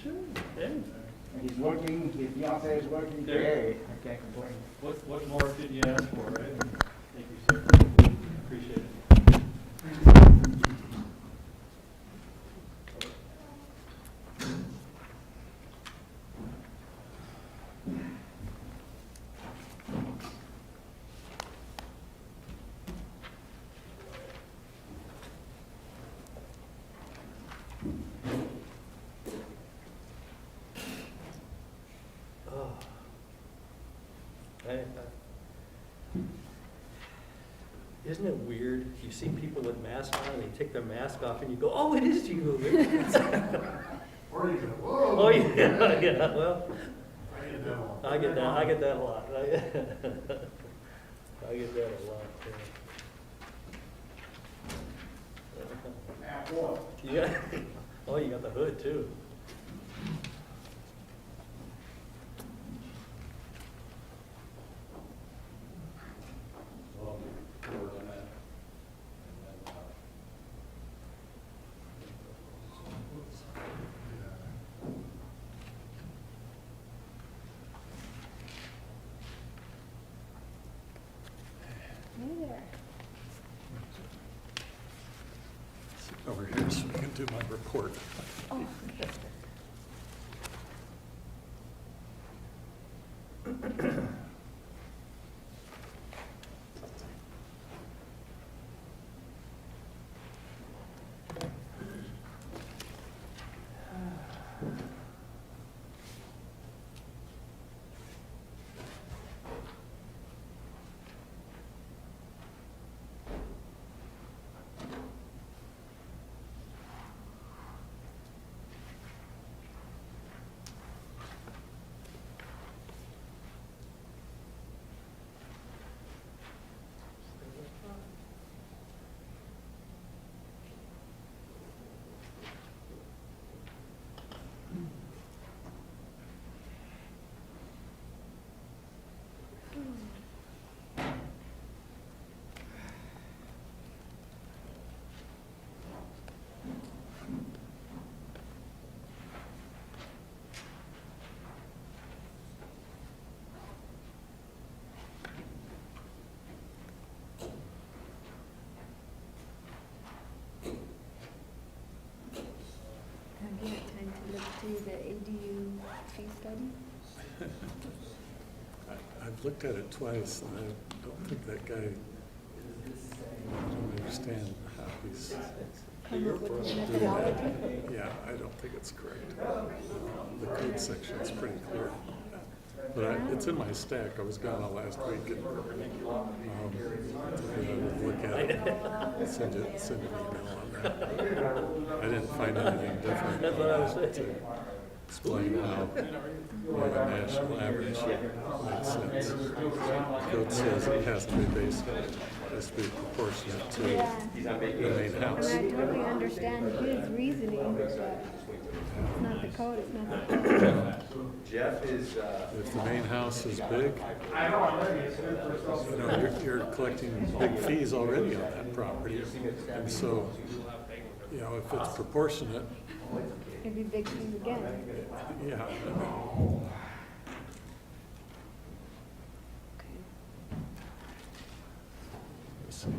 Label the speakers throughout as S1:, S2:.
S1: Sure. Yeah.
S2: He's working, his fiance is working.
S1: There.
S2: Hey, I can't complain.
S1: What more could you ask for, right? Thank you, sir. Appreciate it.
S3: Oh. Isn't it weird? You see people with masks on and they take their mask off and you go, oh, it is you.
S4: Or you go, whoa.
S3: Oh, yeah, yeah, well,
S4: I get that one.
S3: I get that a lot. I get that a lot,
S4: At what?
S3: yeah. Oh, you got the hood too.
S1: Well, more than that.
S5: Hey there.
S4: Sit over here so I can do my report.
S5: Oh, have you had time to look through the ADU fee study?
S4: I've looked at it twice, and I don't think that guy, I don't understand how he's,
S5: Come up with a methodology?
S4: yeah, I don't think it's correct. The code section is pretty clear. But it's in my stack. I was gone all last week, and I would look at it, send an email on that. I didn't find anything different.
S3: That's what I was saying.
S4: To explain how a national average makes sense. The code says it has to be based, has to be proportionate to the main
S5: And
S4: house.
S5: I totally understand his reasoning, but it's not the code, it's not the code.
S6: Jeff is,
S4: If the main house is big, you're collecting big fees already on that property. And so, if it's proportionate,
S5: It'd be big fees again.
S4: yeah. Let's see.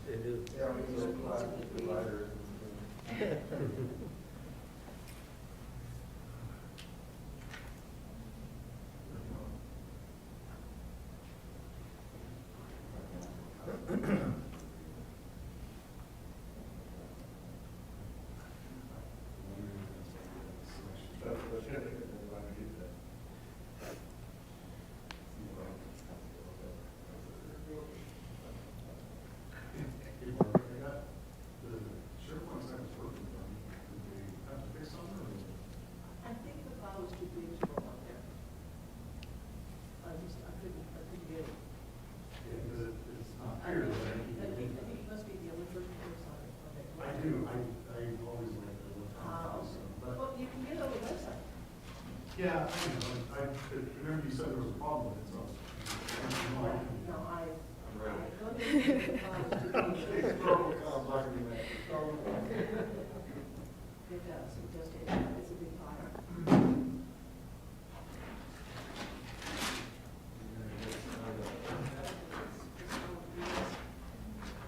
S3: It is.
S6: Yeah, I remember you said there was a problem with it, so.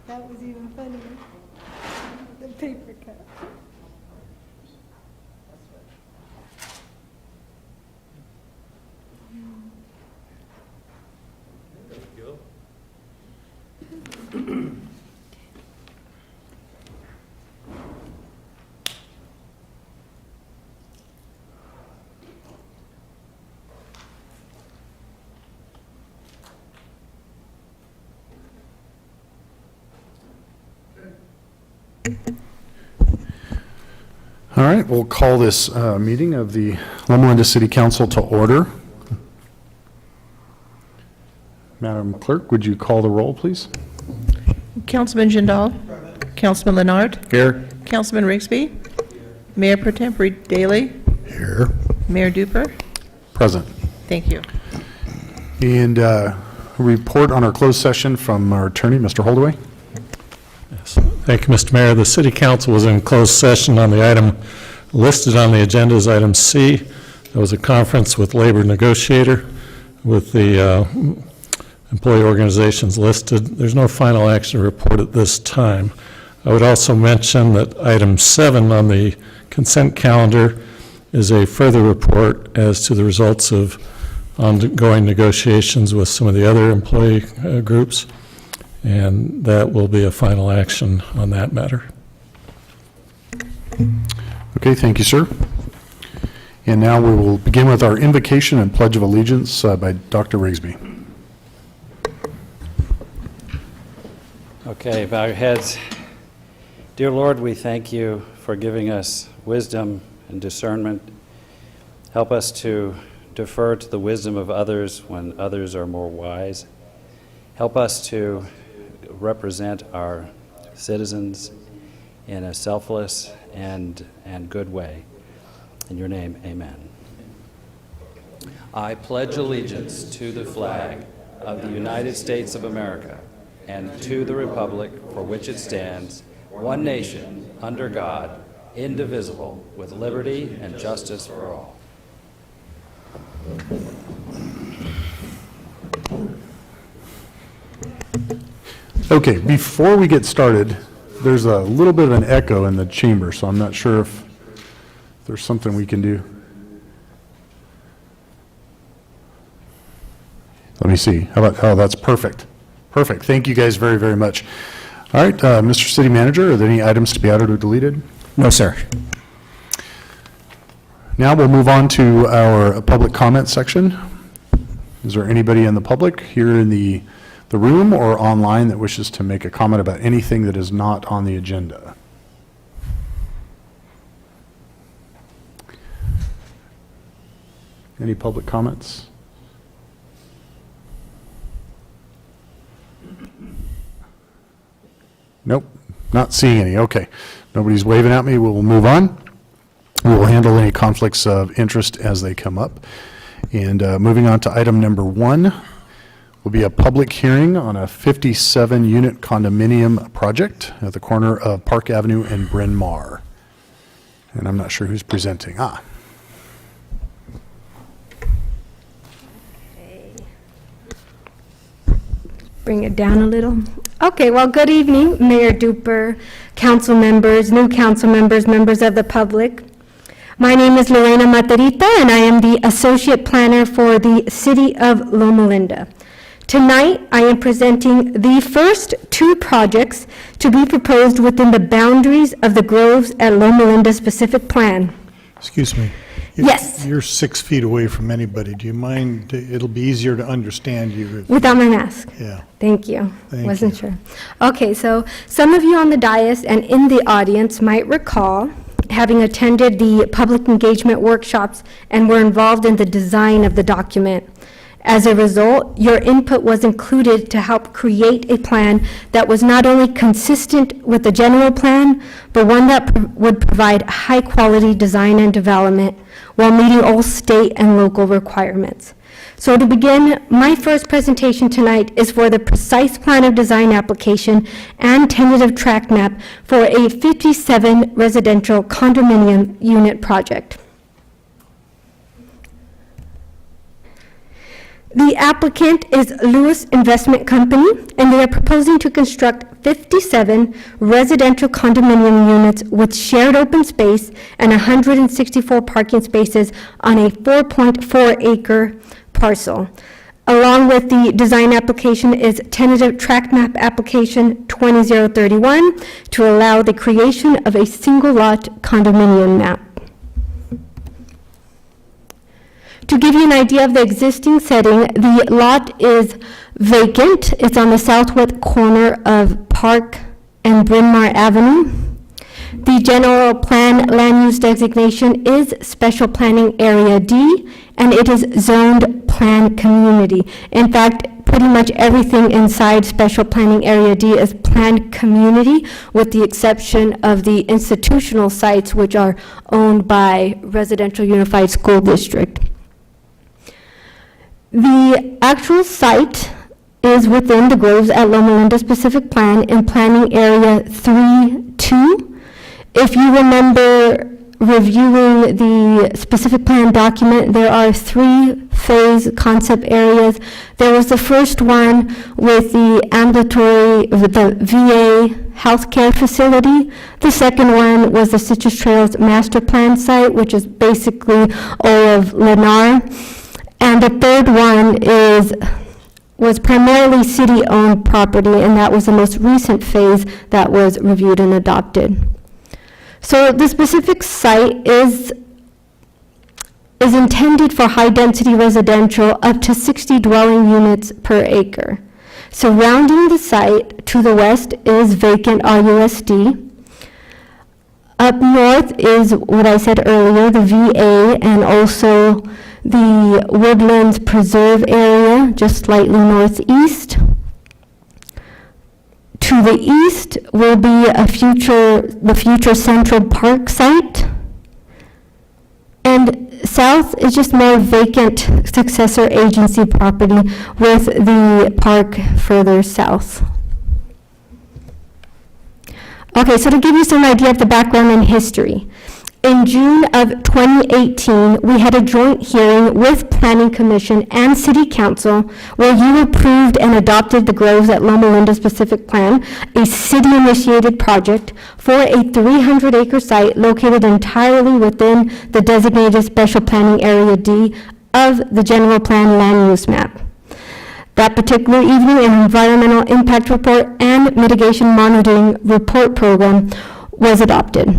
S5: That was even funnier. The paper cut.
S3: There we go.
S6: All right, we'll call this meeting of the Loma Linda City Council to order. Madam Clerk, would you call the roll, please?
S7: Councilman Jindal? Councilman Leonard?
S6: Here.
S7: Councilman Rigsby? Mayor Pro Tempore Daley?
S6: Here.
S7: Mayor Duper?
S6: Present.
S7: Thank you.
S6: And a report on our closed session from our attorney, Mr. Holdaway.
S4: Yes. Thank you, Mr. Mayor. The City Council was in closed session on the item listed on the agenda as item C. There was a conference with labor negotiator with the employee organizations listed. There's no final action report at this time. I would also mention that item 7 on the consent calendar is a further report as to the results of ongoing negotiations with some of the other employee groups, and that will be a final action on that matter.
S6: Okay, thank you, sir. And now we will begin with our invocation and pledge of allegiance by Dr. Rigsby.
S8: Okay, bow your heads. Dear Lord, we thank you for giving us wisdom and discernment. Help us to defer to the wisdom of others when others are more wise. Help us to represent our citizens in a selfless and good way. In your name, amen. I pledge allegiance to the flag of the United States of America and to the republic for which it stands, one nation, under God, indivisible, with liberty and justice for all.
S6: Okay, before we get started, there's a little bit of an echo in the chamber, so I'm not sure if there's something we can do. Let me see. How about, oh, that's perfect. Perfect. Thank you guys very, very much. All right, Mr. City Manager, are there any items to be added or deleted?
S2: No, sir.
S6: Now we'll move on to our public comment section. Is there anybody in the public here in the room or online that wishes to make a comment about anything that is not on the agenda? Any public comments? Nope, not seeing any. Okay, nobody's waving at me. We'll move on. We will handle any conflicts of interest as they come up. And moving on to item number 1 will be a public hearing on a 57-unit condominium project at the corner of Park Avenue and Bryn Mawr. And I'm not sure who's presenting.
S5: Bring it down a little. Okay, well, good evening, Mayor Duper, council members, new council members, members of the public. My name is Lorena Matarita, and I am the Associate Planner for the City of Loma Linda. Tonight, I am presenting the first 2 projects to be proposed within the boundaries of the Groves at Loma Linda Specific Plan.
S6: Excuse me.
S5: Yes.
S6: You're 6 feet away from anybody. Do you mind? It'll be easier to understand you.
S5: Without my mask?
S6: Yeah.
S5: Thank you.
S6: Thank
S5: Wasn't
S6: you.
S5: sure. Okay, so some of you on the dais and in the audience might recall having attended the public engagement workshops and were involved in the design of the document. As a result, your input was included to help create a plan that was not only consistent with the general plan, but one that would provide high-quality design and development while meeting all state and local requirements. So to begin, my first presentation tonight is for the precise plan of design application and tentative tract map for a 57 residential condominium unit project. The applicant is Lewis Investment Company, and they are proposing to construct 57 residential condominium units with shared open space and 164 parking spaces on a 4.4-acre parcel. Along with the design application is tentative tract map application 20031 to allow the creation of a single-lot condominium map. To give you an idea of the existing setting, the lot is vacant. It's on the southwest corner of Park and Bryn Mawr Avenue. The general plan land use designation is Special Planning Area D, and it is zoned plan community. In fact, pretty much everything inside Special Planning Area D is planned community, with the exception of the institutional sites, which are owned by Residential Unified School District. The actual site is within the Groves at Loma Linda specific plan in planning area 3-2. If you remember reviewing the specific plan document, there are 3-phase concept areas. There was the first one with the ambulatory, with the VA healthcare facility. The second one was the Citrus Trails master plan site, which is basically all of Lennar. And the third one was primarily city-owned property, and that was the most recent phase that was reviewed and adopted. So the specific site is intended for high-density residential up to 60 dwelling units per acre. Surrounding the site to the west is vacant RUSD. Up north is what I said earlier, the VA, and also the Woodlands Preserve area, just slightly northeast. To the east will be the future Central Park site. And south is just more vacant successor agency property with the park further south. Okay, so to give you some idea of the background and history. In June of 2018, we had a joint hearing with Planning Commission and City Council where you approved and adopted the Groves at Loma Linda specific plan, a city-initiated project for a 300-acre site located entirely within the designated Special Planning Area D of the General Plan Land Use Map. That particular evening, an environmental impact report and mitigation monitoring report program was adopted.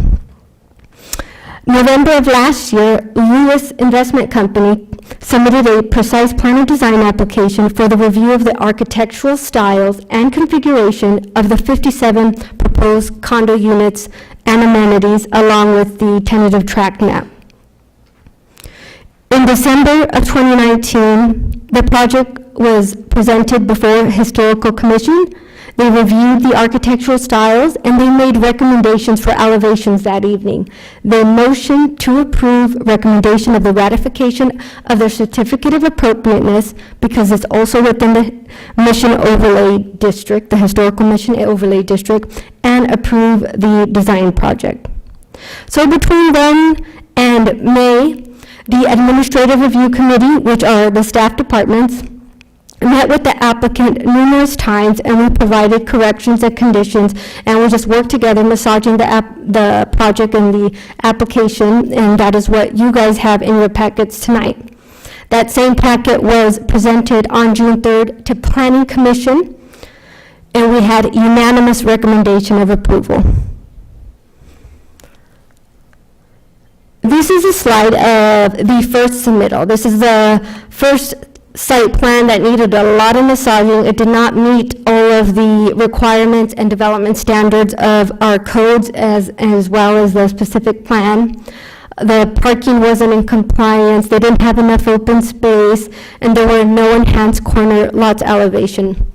S5: November of last year, Lewis Investment Company submitted a precise plan of design application for the review of the architectural styles and configuration of the 57 proposed condo units and amenities, along with the tentative tract map. In December of 2019, the project was presented before Historical Commission. They reviewed the architectural styles and they made recommendations for elevations that evening. They motioned to approve recommendation of the ratification of their certificate of appropriateness because it's also within the Mission Overlay District, the Historical Mission Overlay District, and approve the design project. So between then and May, the Administrative Review Committee, which are the staff departments, met with the applicant numerous times, and we provided corrections and conditions, and we just worked together massaging the project and the application, and that is what you guys have in your packets tonight. That same packet was presented on June 3rd to Planning Commission, and we had unanimous recommendation of approval. This is a slide of the first submittal. This is the first site plan that needed a lot of massaging. It did not meet all of the requirements and development standards of our codes as well as the specific plan. the parking wasn't in compliance, they didn't have enough open space, and there were no enhanced corner lots elevation.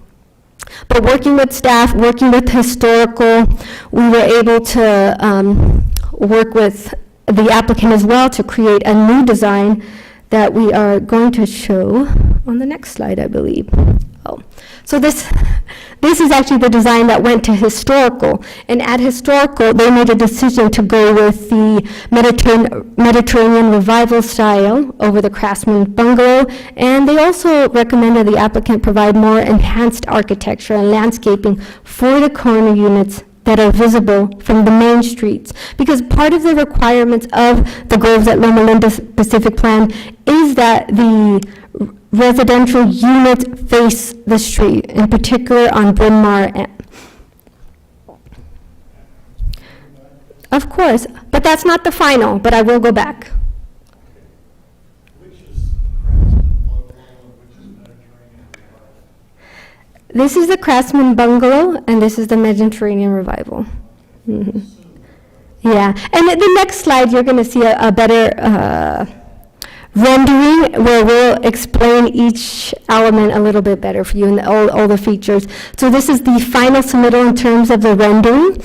S5: But working with staff, working with historical, we were able to work with the applicant as well to create a new design that we are going to show on the next slide, I believe. Oh, so this is actually the design that went to historical. And at historical, they made a decision to go with the Mediterranean revival style over the Craftsman bungalow. And they also recommended the applicant provide more enhanced architecture and landscaping for the corner units that are visible from the main streets. Because part of the requirements of the Groves at Loma Linda Pacific Plan is that the residential units face the street, in particular on Bryn Mawr. Of course, but that's not the final, but I will go back.
S1: Which is Craftsman Bungalow and which is Mediterranean Revival?
S5: This is the Craftsman Bungalow, and this is the Mediterranean Revival. Mhm. Yeah, and the next slide, you're going to see a better rendering where we'll explain each element a little bit better for you and all the features. So this is the final submittal in terms of the rendering.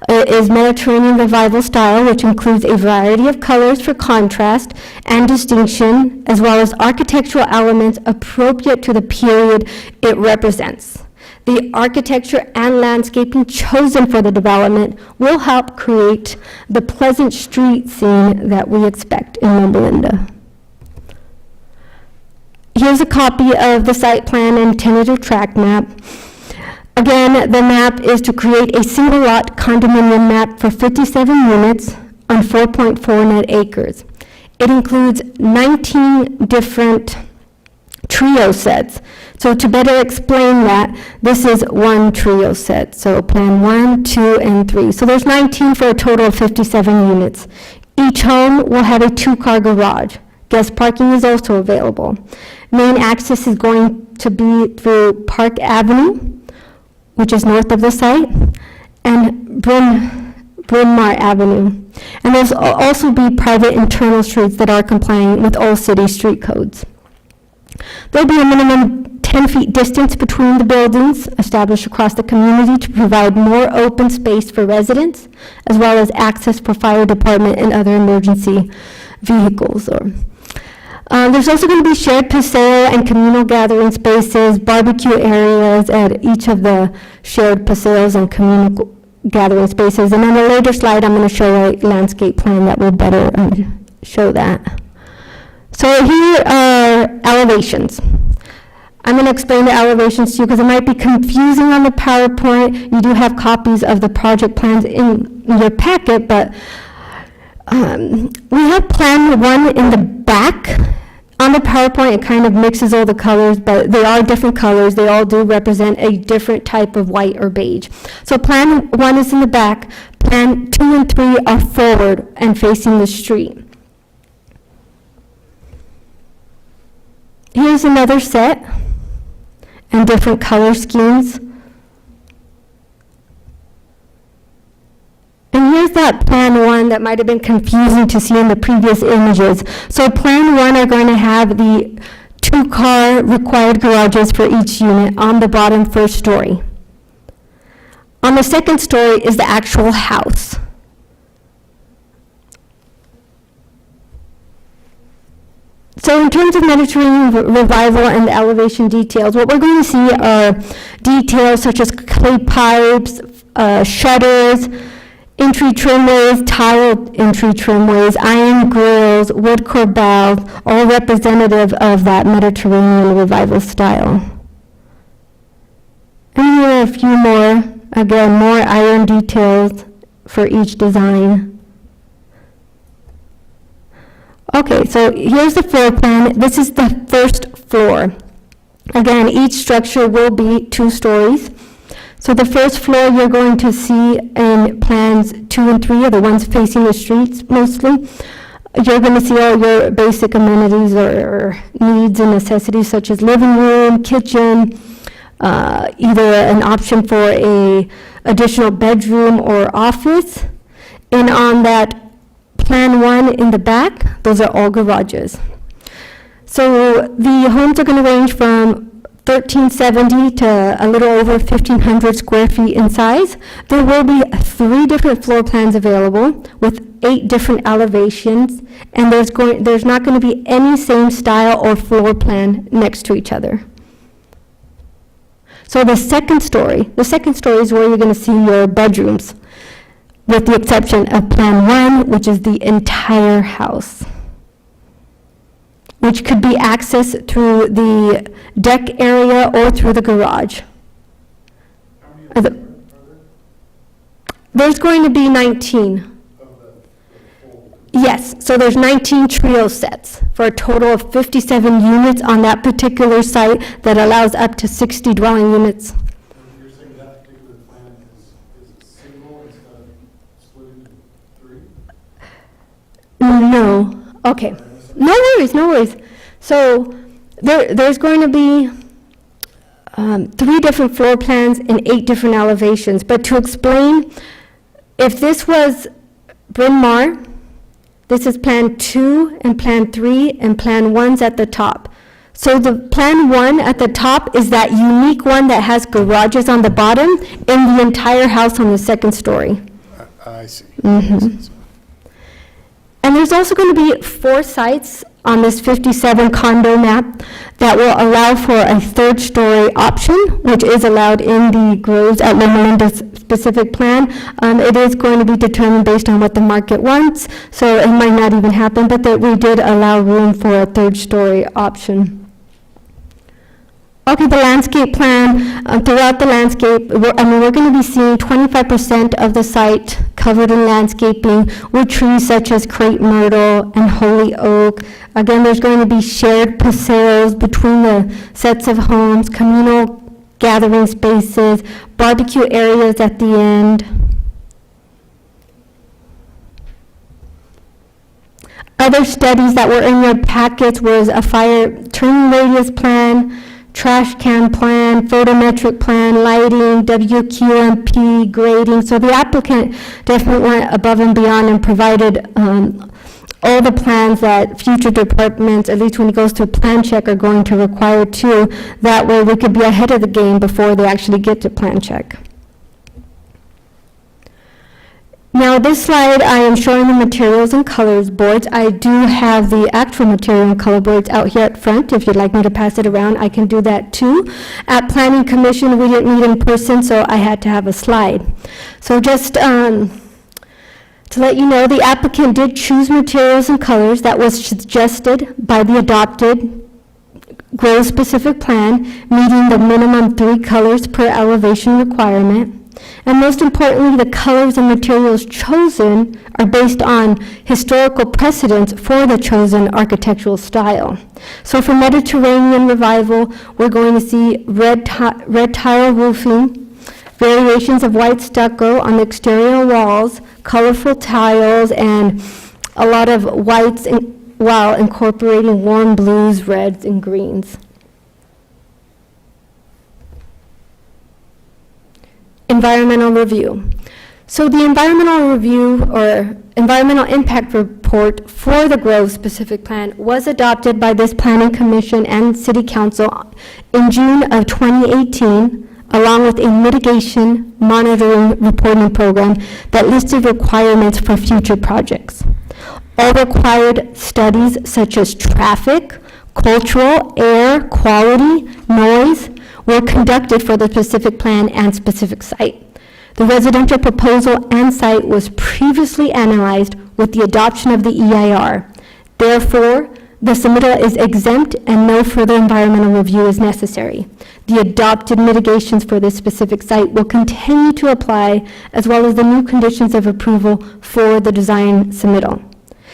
S5: It is Mediterranean Revival style, which includes a variety of colors for contrast and distinction, as well as architectural elements appropriate to the period it represents. The architecture and landscaping chosen for the development will help create the pleasant street scene that we expect in Loma Linda. Here's a copy of the site plan and tentative tract map. Again, the map is to create a single lot condominium map for 57 units on 4.4 net acres. It includes 19 different trio sets. So to better explain that, this is one trio set. So plan 1, 2, and 3. So there's 19 for a total of 57 units. Each home will have a 2-car garage. Guest parking is also available. Main access is going to be through Park Avenue, which is north of the site, and Bryn Mawr Avenue. And there's also be private internal streets that are complying with all city street codes. There'll be a minimum 10 feet distance between the buildings established across the community to provide more open space for residents, as well as access for fire department and other emergency vehicles. There's also going to be shared paseo and communal gathering spaces, barbecue areas at each of the shared paseos and communal gathering spaces. And on a later slide, I'm going to show a landscape plan that will better show that. So here are elevations. I'm going to explain the elevations to you because it might be confusing on the PowerPoint. You do have copies of the project plans in your packet, but we have plan 1 in the back. On the PowerPoint, it kind of mixes all the colors, but they are different colors. They all do represent a different type of white or beige. So plan 1 is in the back. Plan 2 and 3 are forward and facing the street. Here's another set and different color schemes. And here's that plan 1 that might have been confusing to see in the previous images. So plan 1 are going to have the 2-car required garages for each unit on the bottom first story. On the second story is the actual house. So in terms of Mediterranean Revival and the elevation details, what we're going to see are details such as clay pipes, shutters, entry trimways, tiled entry trimways, iron grills, wood corbels, all representative of that Mediterranean Revival style. And here are a few more, again, more iron details for each design. Okay, so here's the floor plan. This is the first floor. Again, each structure will be 2 stories. So the first floor you're going to see in plans 2 and 3 are the ones facing the streets mostly. You're going to see all your basic amenities or needs and necessities such as living room, kitchen, either an option for a additional bedroom or office. And on that Plan 1 in the back, those are all garages. So the homes are going to range from 1,370 to a little over 1,500 square feet in size. There will be 3 different floor plans available with 8 different elevations, and there's not going to be any same style or floor plan next to each other. So the second story is where you're going to see your bedrooms, with the exception of Plan 1, which is the entire house, which could be accessed through the deck area or through the garage. There's going to be 19. Yes, so there's 19 trio sets for a total of 57 units on that particular site that allows up to 60 dwelling units.
S1: You're saying that particular plan is single instead of split into 3?
S5: No, okay. No worries. So there's going to be 3 different floor plans and 8 different elevations. But to explain, if this was Bryn Mawr, this is Plan 2 and Plan 3, and Plan 1's at the top. So the Plan 1 at the top is that unique one that has garages on the bottom and the entire house on the second story.
S6: I see.
S5: And there's also going to be 4 sites on this 57 condo map that will allow for a 3rd story option, which is allowed in the groves at Loma Linda's specific plan. It is going to be determined based on what the market wants, so it might not even happen, but that we did allow room for a 3rd story option. Okay, the landscape plan, throughout the landscape, we're going to be seeing 25% of the site covered in landscaping with trees such as crepe myrtle and holy oak. Again, there's going to be shared paseos between the sets of homes, communal gathering spaces, barbecue areas at the end. Other studies that were in your packets was a fire turning radius plan, trash can plan, photometric plan, lighting, WQMP, grading. So the applicant definitely went above and beyond and provided all the plans that future departments, at least when it goes to plan check, are going to require too. That way we could be ahead of the game before they actually get to plan check. Now this slide, I am showing the materials and colors boards. I do have the actual material and color boards out here at front. If you'd like me to pass it around, I can do that too. At Planning Commission, we didn't meet in person, so I had to have a slide. So just to let you know, the applicant did choose materials and colors that was suggested by the adopted grove-specific plan, meeting the minimum 3 colors per elevation requirement. And most importantly, the colors and materials chosen are based on historical precedents for the chosen architectural style. So for Mediterranean revival, we're going to see red tile roofing, variations of white stucco on the exterior walls, colorful tiles, and a lot of whites while incorporating warm blues, reds, and greens. Environmental review. So the environmental review or environmental impact report for the Grove specific plan was adopted by this Planning Commission and City Council in June of 2018, along with a mitigation monitoring reporting program that listed requirements for future projects. All required studies such as traffic, cultural, air, quality, noise, were conducted for the specific plan and specific site. The residential proposal and site was previously analyzed with the adoption of the EIR. Therefore, the submittal is exempt and no further environmental review is necessary. The adopted mitigations for this specific site will continue to apply, as well as the new conditions of approval for the design submittal.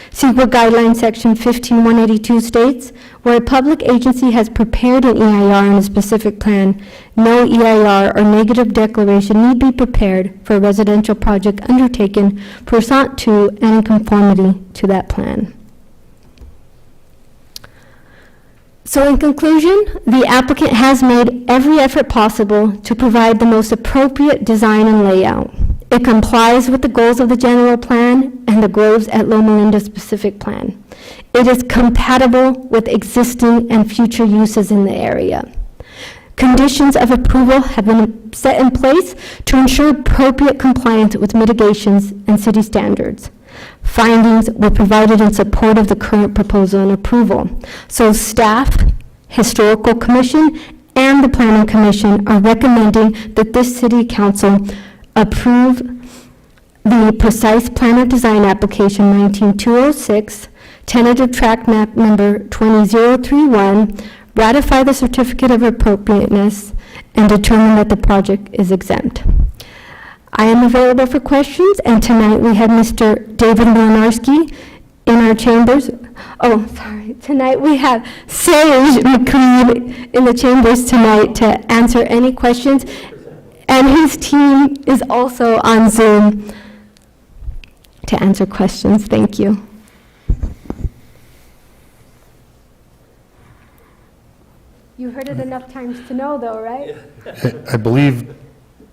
S5: CEQA Guideline Section 15182 states, where a public agency has prepared an EIR on a specific plan, no EIR or negative declaration need be prepared for a residential project undertaken pursuant to and in conformity to that plan. So in conclusion, the applicant has made every effort possible to provide the most appropriate design and layout. It complies with the goals of the general plan and and the groves at Loma Linda specific plan. It is compatible with existing and future uses in the area. Conditions of approval have been set in place to ensure appropriate compliance with mitigations and city standards. Findings were provided in support of the current proposal and approval. So staff, Historical Commission, and the Planning Commission are recommending that this City Council approve the precise plan of design application 19206, tentative tract map number 20031, ratify the certificate of appropriateness, and determine that the project is exempt. I am available for questions, and tonight we have Mr. David Leonarski in our chambers. Oh, sorry. Tonight we have Sage McCreed in the chambers tonight to answer any questions, and his team is also on Zoom to answer questions. Thank you. You heard it enough times to know, though, right?
S6: I believe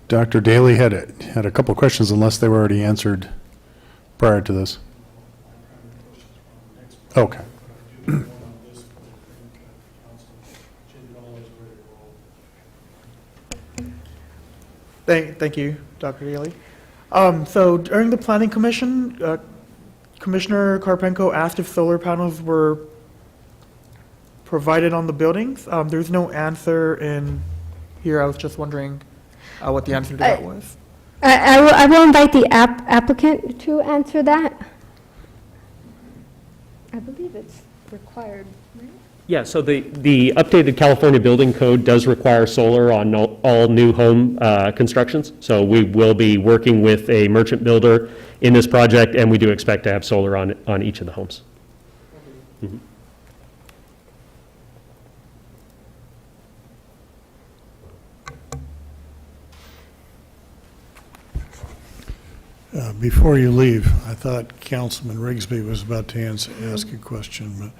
S6: Dr. Daly had a couple of questions, unless they were already answered prior to this. Okay.
S9: Thank you, Dr. Daly. So during the Planning Commission, Commissioner Karpenko asked if solar panels were provided on the buildings. There's no answer in here. I was just wondering what the answer to that was.
S5: I will invite the applicant to answer that. I believe it's required, right?
S10: Yeah, so the updated California Building Code does require solar on all new home constructions. So we will be working with a merchant builder in this project, and we do expect to have solar on each of the homes. Mhm.
S11: Before you leave, I thought Councilman Rigsby was about to ask a question, but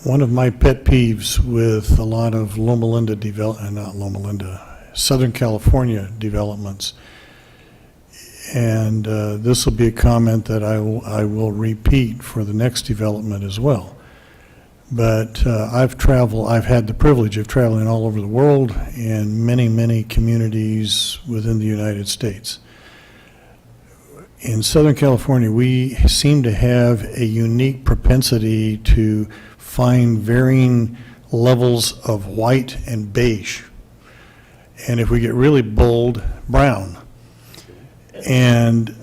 S11: one of my pet peeves with a lot of Southern California developments, and this will be a comment that I will repeat for the next development as well. But I've had the privilege of traveling all over the world in many, many communities within the United States. In Southern California, we seem to have a unique propensity to find varying levels of white and beige. And if we get really bold, brown. And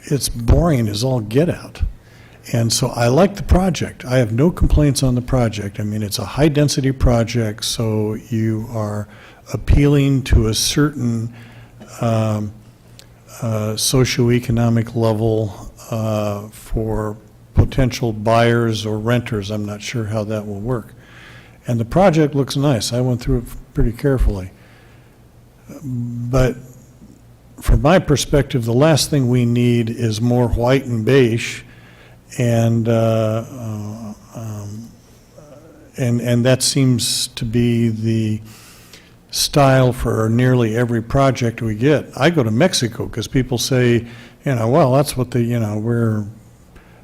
S11: it's boring as all get out. And so I like the project. I have no complaints on the project. I mean, it's a high-density project, so you are appealing to a certain socioeconomic level for potential buyers or renters. I'm not sure how that will work. And the project looks nice. I went through it pretty carefully. But from my perspective, the last thing we need is more white and beige. And that seems to be the style for nearly every project we get. I go to Mexico because people say, well, that's what we're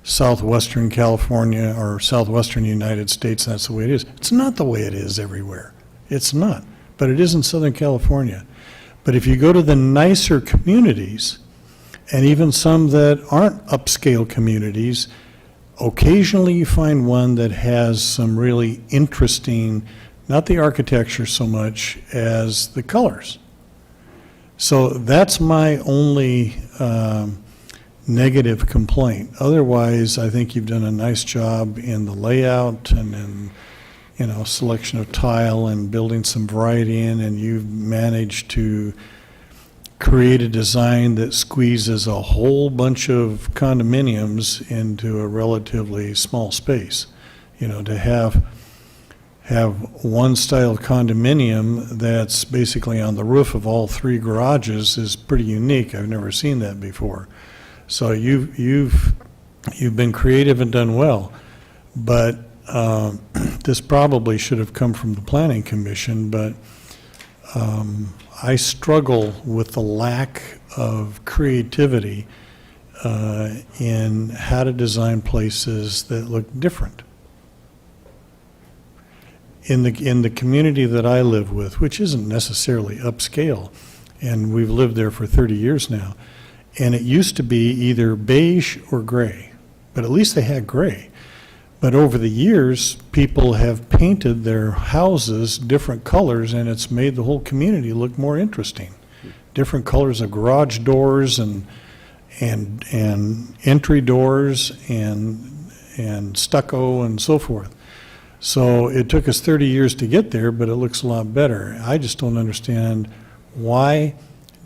S11: southwestern California or southwestern United States, that's the way it is. It's not the way it is everywhere. It's not. But it is in Southern California. But if you go to the nicer communities, and even some that aren't upscale communities, occasionally you find one that has some really interesting, not the architecture so much as the colors. So that's my only negative complaint. Otherwise, I think you've done a nice job in the layout and in, selection of tile and building some variety in, and you've managed to create a design that squeezes a whole bunch of condominiums into a relatively small space. To have one style condominium that's basically on the roof of all three garages is pretty unique. I've never seen that before. So you've been creative and done well, but this probably should have come from the Planning Commission, but I struggle with the lack of creativity in how to design places that look different. In the community that I live with, which isn't necessarily upscale, and we've lived there for 30 years now, and it used to be either beige or gray, but at least they had gray. But over the years, people have painted their houses different colors, and it's made the whole community look more interesting. Different colors of garage doors and entry doors and stucco and so forth. So it took us 30 years to get there, but it looks a lot better. I just don't understand why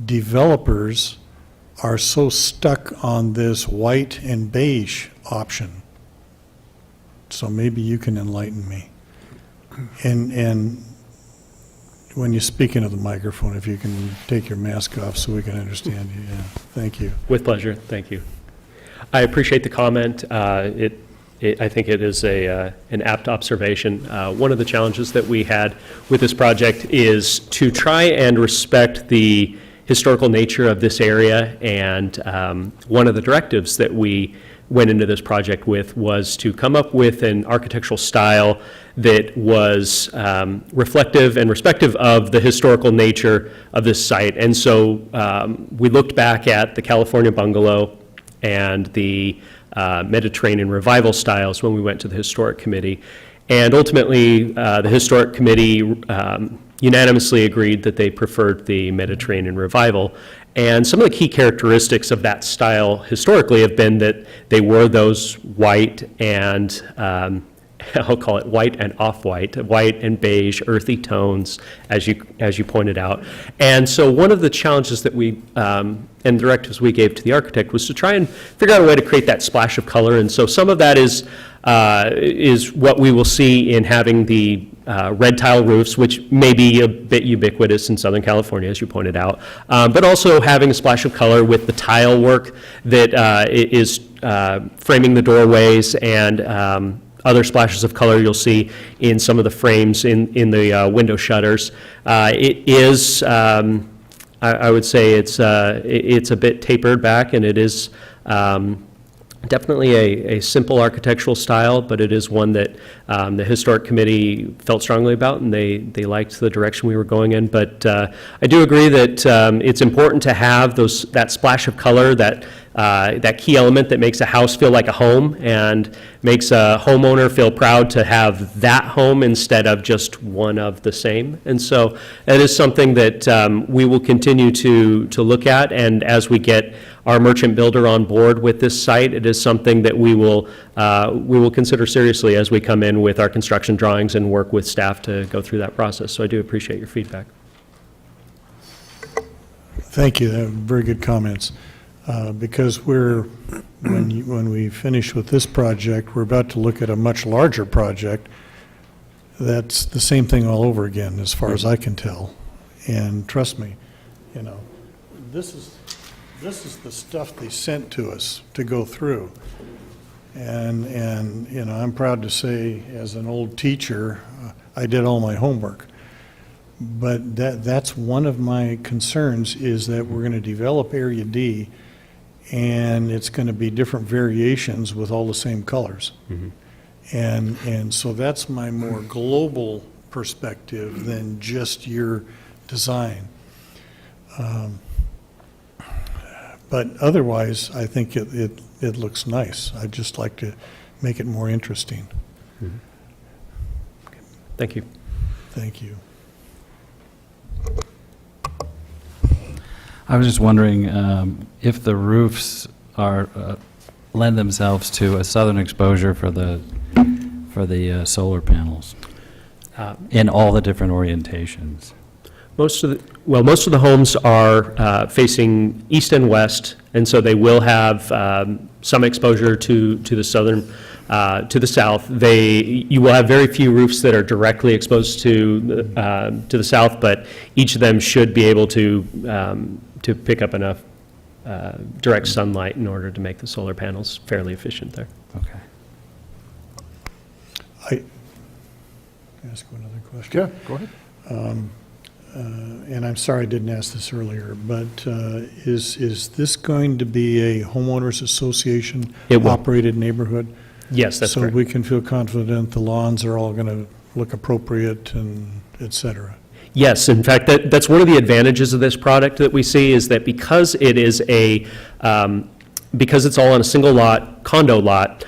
S11: developers are so stuck on this white and beige option. So maybe you can enlighten me. And when you speak into the microphone, if you can take your mask off so we can understand you. Yeah, thank you.
S10: With pleasure, thank you. I appreciate the comment. I think it is an apt observation. One of the challenges that we had with this project is to try and respect the historical nature of this area, and one of the directives that we went into this project with was to come up with an architectural style that was reflective and respective of the historical nature of this site. And so we looked back at the California bungalow and the Mediterranean revival styles when we went to the Historic Committee. And ultimately, the Historic Committee unanimously agreed that they preferred the Mediterranean revival. And some of the key characteristics of that style historically have been that they were those white and, I'll call it white and off-white, white and beige, earthy tones, as you pointed out. And so one of the challenges that we, and directives we gave to the architect, was to try and figure out a way to create that splash of color. And so some of that is what we will see in having the red tile roofs, which may be a bit ubiquitous in Southern California, as you pointed out, but also having a splash of color with the tile work that is framing the doorways, and other splashes of color you'll see in some of the frames in the window shutters. It is, I would say it's a bit tapered back, and it is definitely a simple architectural style, but it is one that the Historic Committee felt strongly about, and they liked the direction we were going in. But I do agree that it's important to have that splash of color, that key element that makes a house feel like a home and makes a homeowner feel proud to have that home instead of just one of the same. And so that is something that we will continue to look at, and as we get our merchant builder on board with this site, it is something that we will consider seriously as we come in with our construction drawings and work with staff to go through that process. So I do appreciate your feedback.
S11: Thank you. Very good comments. Because when we finish with this project, we're about to look at a much larger project that's the same thing all over again, as far as I can tell. And trust me, this is the stuff they sent to us to go through. And I'm proud to say, as an old teacher, I did all my homework. But that's one of my concerns, is that we're going to develop Area D, and it's going to be different variations with all the same colors.
S10: Mm-hmm.
S11: And so that's my more global perspective than just your design. But otherwise, I think it looks nice. I'd just like to make it more interesting.
S10: Mm-hmm. Thank you.
S11: Thank you.
S8: I was just wondering if the roofs lend themselves to a southern exposure for the solar panels in all the different orientations.
S10: Most of the homes are facing east and west, and so they will have some exposure to the southern, to the south. You will have very few roofs that are directly exposed to the south, but each of them should be able to pick up enough direct sunlight in order to make the solar panels fairly efficient there.
S8: Okay.
S11: Can I ask you another question?
S6: Yeah, go ahead.
S11: and I'm sorry I didn't ask this earlier, but is this going to be a homeowners association
S10: It will.
S11: operated neighborhood?
S10: Yes, that's correct.
S11: So we can feel confident the lawns are all going to look appropriate and et cetera?
S10: Yes, in fact, that's one of the advantages of this product that we see, is that because it is because it's all on a single lot, condo lot,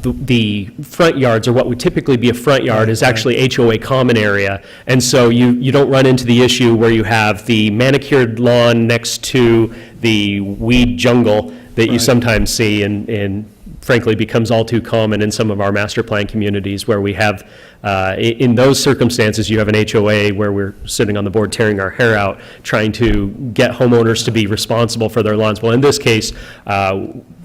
S10: the front yards, or what would typically be a front yard, is actually HOA common area. And so you don't run into the issue where you have the manicured lawn next to the weed jungle that you sometimes see, and frankly becomes all too common in some of our master plan communities, where we have, in those circumstances, you have an HOA where we're sitting on the board tearing our hair out, trying to get homeowners to be responsible for their lawns. Well, in this case,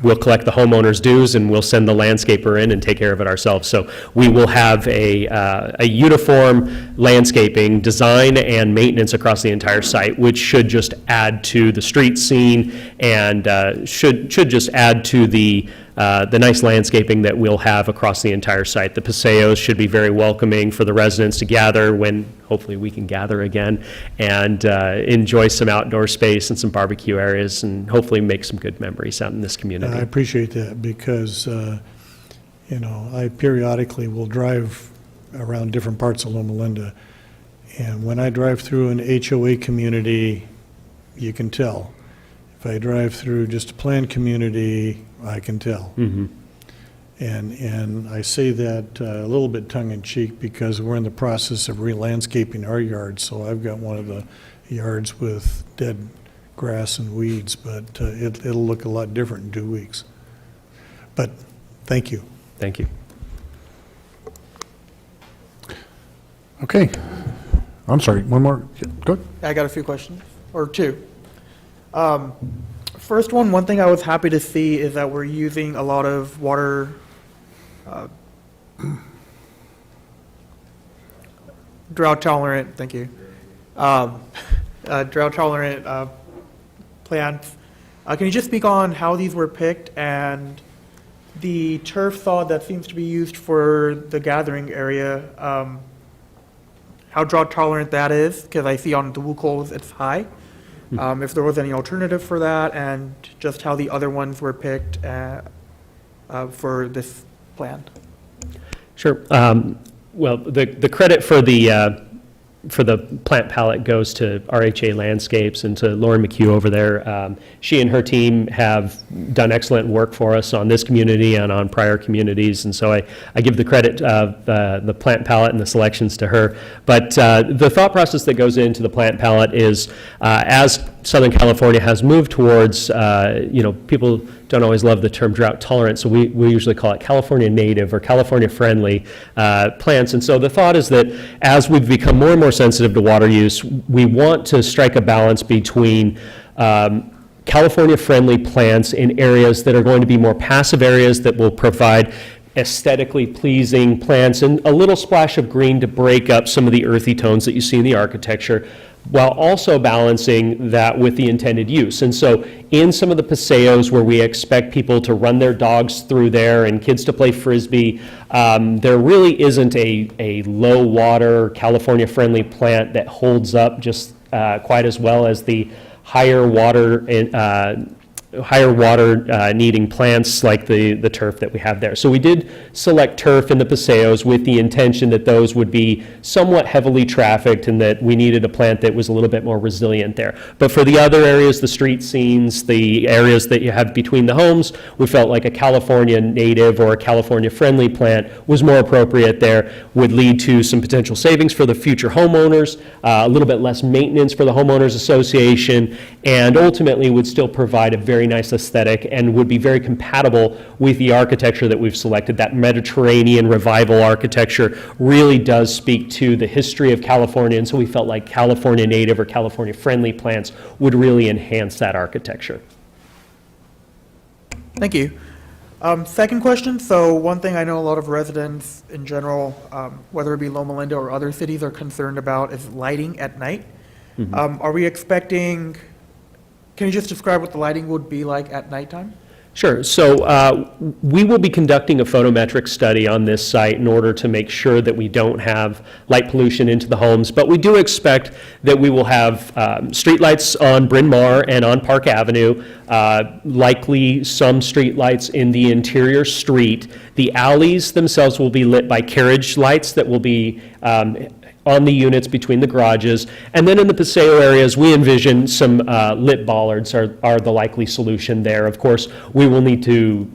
S10: we'll collect the homeowner's dues and we'll send the landscaper in and take care of it ourselves. So we will have a uniform landscaping design and maintenance across the entire site, which should just add to the street scene and should just add to the nice landscaping that we'll have across the entire site. The paseos should be very welcoming for the residents to gather when hopefully we can gather again and enjoy some outdoor space and some barbecue areas, and hopefully make some good memories out in this community.
S11: I appreciate that, because, I periodically will drive around different parts of Loma Linda, and when I drive through an HOA community, you can tell. If I drive through just a planned community, I can tell.
S10: Mm-hmm.
S11: And I say that a little bit tongue-in-cheek, because we're in the process of re-landscaping our yard, so I've got one of the yards with dead grass and weeds, but it'll look a lot different in 2 weeks. But thank you.
S10: Thank you.
S6: Okay. I'm sorry, one more. Go ahead.
S9: I got a few questions, or two. First one thing I was happy to see is that we're using a lot of water, drought tolerant, thank you, drought tolerant plants. Can you just speak on how these were picked, and the turf sod that seems to be used for the gathering area, how drought tolerant that is? Because I see on the WUCOs it's high. If there was any alternative for that, and just how the other ones were picked for this plan.
S10: Sure. Well, the credit for the plant palette goes to RHA Landscapes and to Lauren McHugh over there. She and her team have done excellent work for us on this community and on prior communities, and so I give the credit of the plant palette and the selections to her. But the thought process that goes into the plant palette is, as Southern California has moved towards, people don't always love the term drought tolerant, so we usually call it California native or California friendly plants. And so the thought is that as we've become more and more sensitive to water use, we want to strike a balance between California friendly plants in areas that are going to be more passive areas that will provide aesthetically pleasing plants and a little splash of green to break up some of the earthy tones that you see in the architecture, while also balancing that with the intended use. And so in some of the paseos where we expect people to run their dogs through there and kids to play Frisbee, there really isn't a low water California friendly plant that holds up just quite as well as the higher water needing plants like the turf that we have there. So we did select turf in the paseos with the intention that those would be somewhat heavily trafficked and that we needed a plant that was a little bit more resilient there. But for the other areas, the street scenes, the areas that you have between the homes, we felt like a California native or a California friendly plant was more appropriate there, would lead to some potential savings for the future homeowners, a little bit less maintenance for the homeowners association, and ultimately would still provide a very nice aesthetic and would be very compatible with the architecture that we've selected. That Mediterranean revival architecture really does speak to the history of California, and so we felt like California native or California friendly plants would really enhance that architecture.
S9: Thank you. Second question, so one thing I know a lot of residents in general, whether it be Loma Linda or other cities, are concerned about is lighting at night. Are we expecting, can you just describe what the lighting would be like at nighttime?
S10: Sure. So we will be conducting a photometric study on this site in order to make sure that we don't have light pollution into the homes. But we do expect that we will have streetlights on Bryn Mawr and on Park Avenue, likely some streetlights in the interior street. The alleys themselves will be lit by carriage lights that will be on the units between the garages. And then in the Paseo areas, we envision some lit bollards are the likely solution there. Of course, we will need to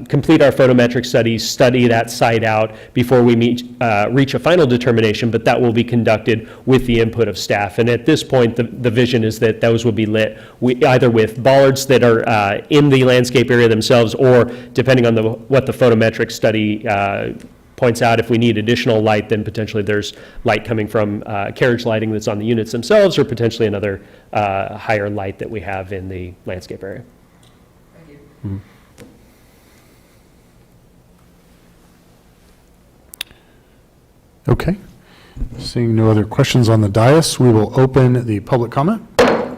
S10: complete our photometric study that site out before we reach a final determination, but that will be conducted with the input of staff. And at this point, the vision is that those will be lit either with bollards that are in the landscape area themselves, or depending on what the photometric study points out, if we need additional light, then potentially there's light coming from carriage lighting that's on the units themselves, or potentially another higher light that we have in the landscape area.
S6: Thank you. Okay. Seeing no other questions on the dais, we will open the public comment. I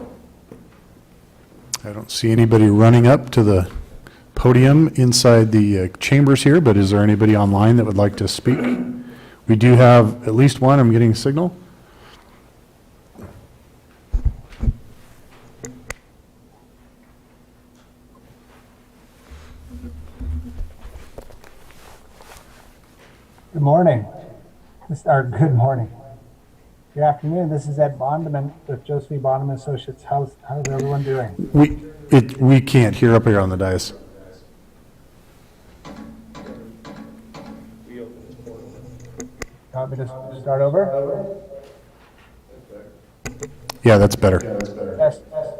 S6: don't see anybody running up to the podium inside the chambers here, but is there anybody online that would like to speak? We do have at least one. I'm getting a signal.
S12: Good morning. Good morning. Good afternoon. This is Ed Bondeman with Joseph Bondeman Associates. How's everyone doing?
S6: We can't hear up here on the dais.
S12: Want me to start over?
S6: Yeah, that's better.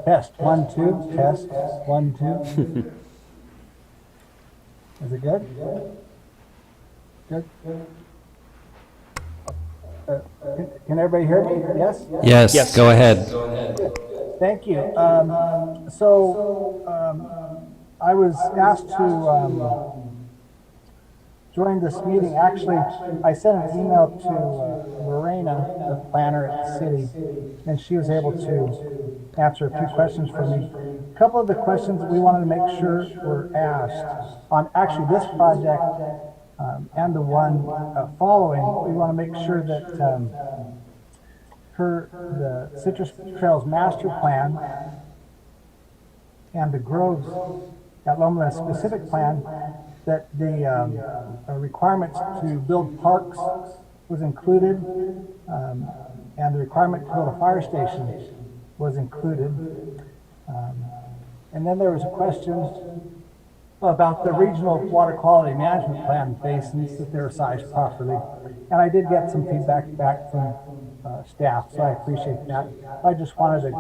S12: Test. 1, 2. Test. 1, 2. Is it good? Good. Can everybody hear me? Yes?
S8: Yes, go ahead.
S12: Thank you. I was asked to join this meeting. Actually, I sent an email to Lorena, the planner at the city, and she was able to answer a few questions for me. A couple of the questions that we wanted to make sure were asked on actually this project and the one following. We want to make sure that the Citrus Trails Master Plan and the groves at Loma, the specific plan, that the requirements to build parks was included, and the requirement to build a fire station was included. And then there was a question about the regional water quality management plan basins, that they were sized properly. And I did get some feedback back from staff, so I appreciate that. I just wanted to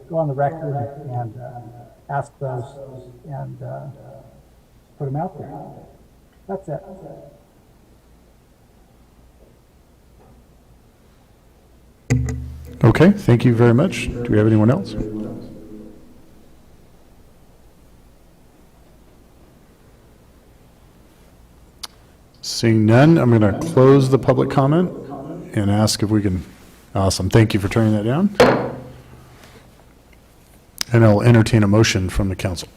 S12: go on the record and ask those and put them out there. That's it.
S6: Okay, thank you very much. Do we have anyone else? Seeing none, I'm going to close the public comment and ask if we can. Awesome. Thank you for turning that down. And I'll entertain a motion from the council.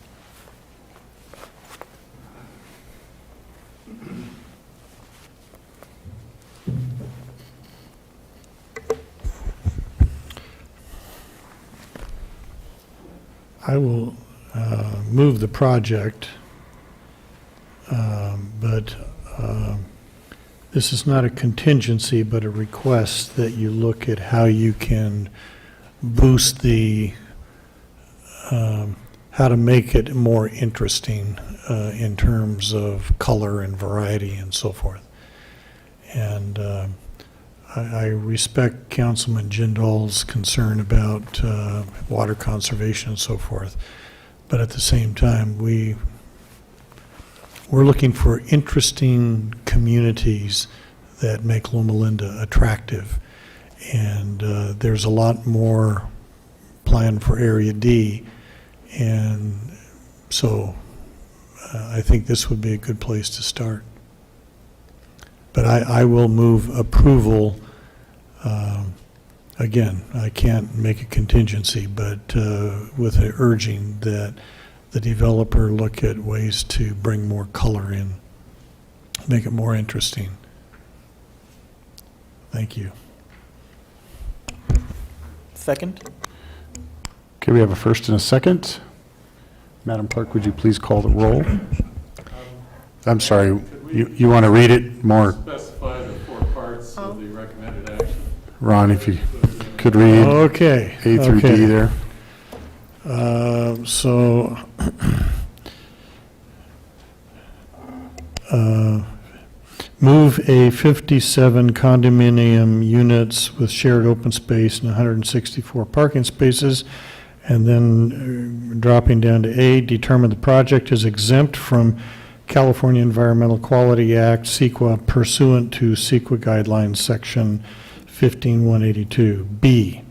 S11: I will move the project, but this is not a contingency, but a request that you look at how you can boost the, how to make it more interesting in terms of color and variety and so forth. And I respect Councilman Jindal's concern about water conservation and so forth, but at the same time, we're looking for interesting communities that make Loma Linda attractive, and there's a lot more planned for Area D, and so I think this would be a good place to start. But I will move approval. Again, I can't make a contingency, but with an urging that the developer look at ways to bring more color in, make it more interesting. Thank you.
S9: Second?
S6: Okay, we have a first and a second. Madam Clerk, would you please call the roll? I'm sorry, you want to read it more?
S4: Specify the 4 parts of the recommended action.
S6: Ron, if you could read
S11: Okay.
S6: A through
S11: okay.
S6: D there.
S11: So, move a 57 condominium units with shared open space and 164 parking spaces, and then dropping down to A, determine the project is exempt from California Environmental Quality Act, CEQA, pursuant to CEQA guidelines, section 15182. B,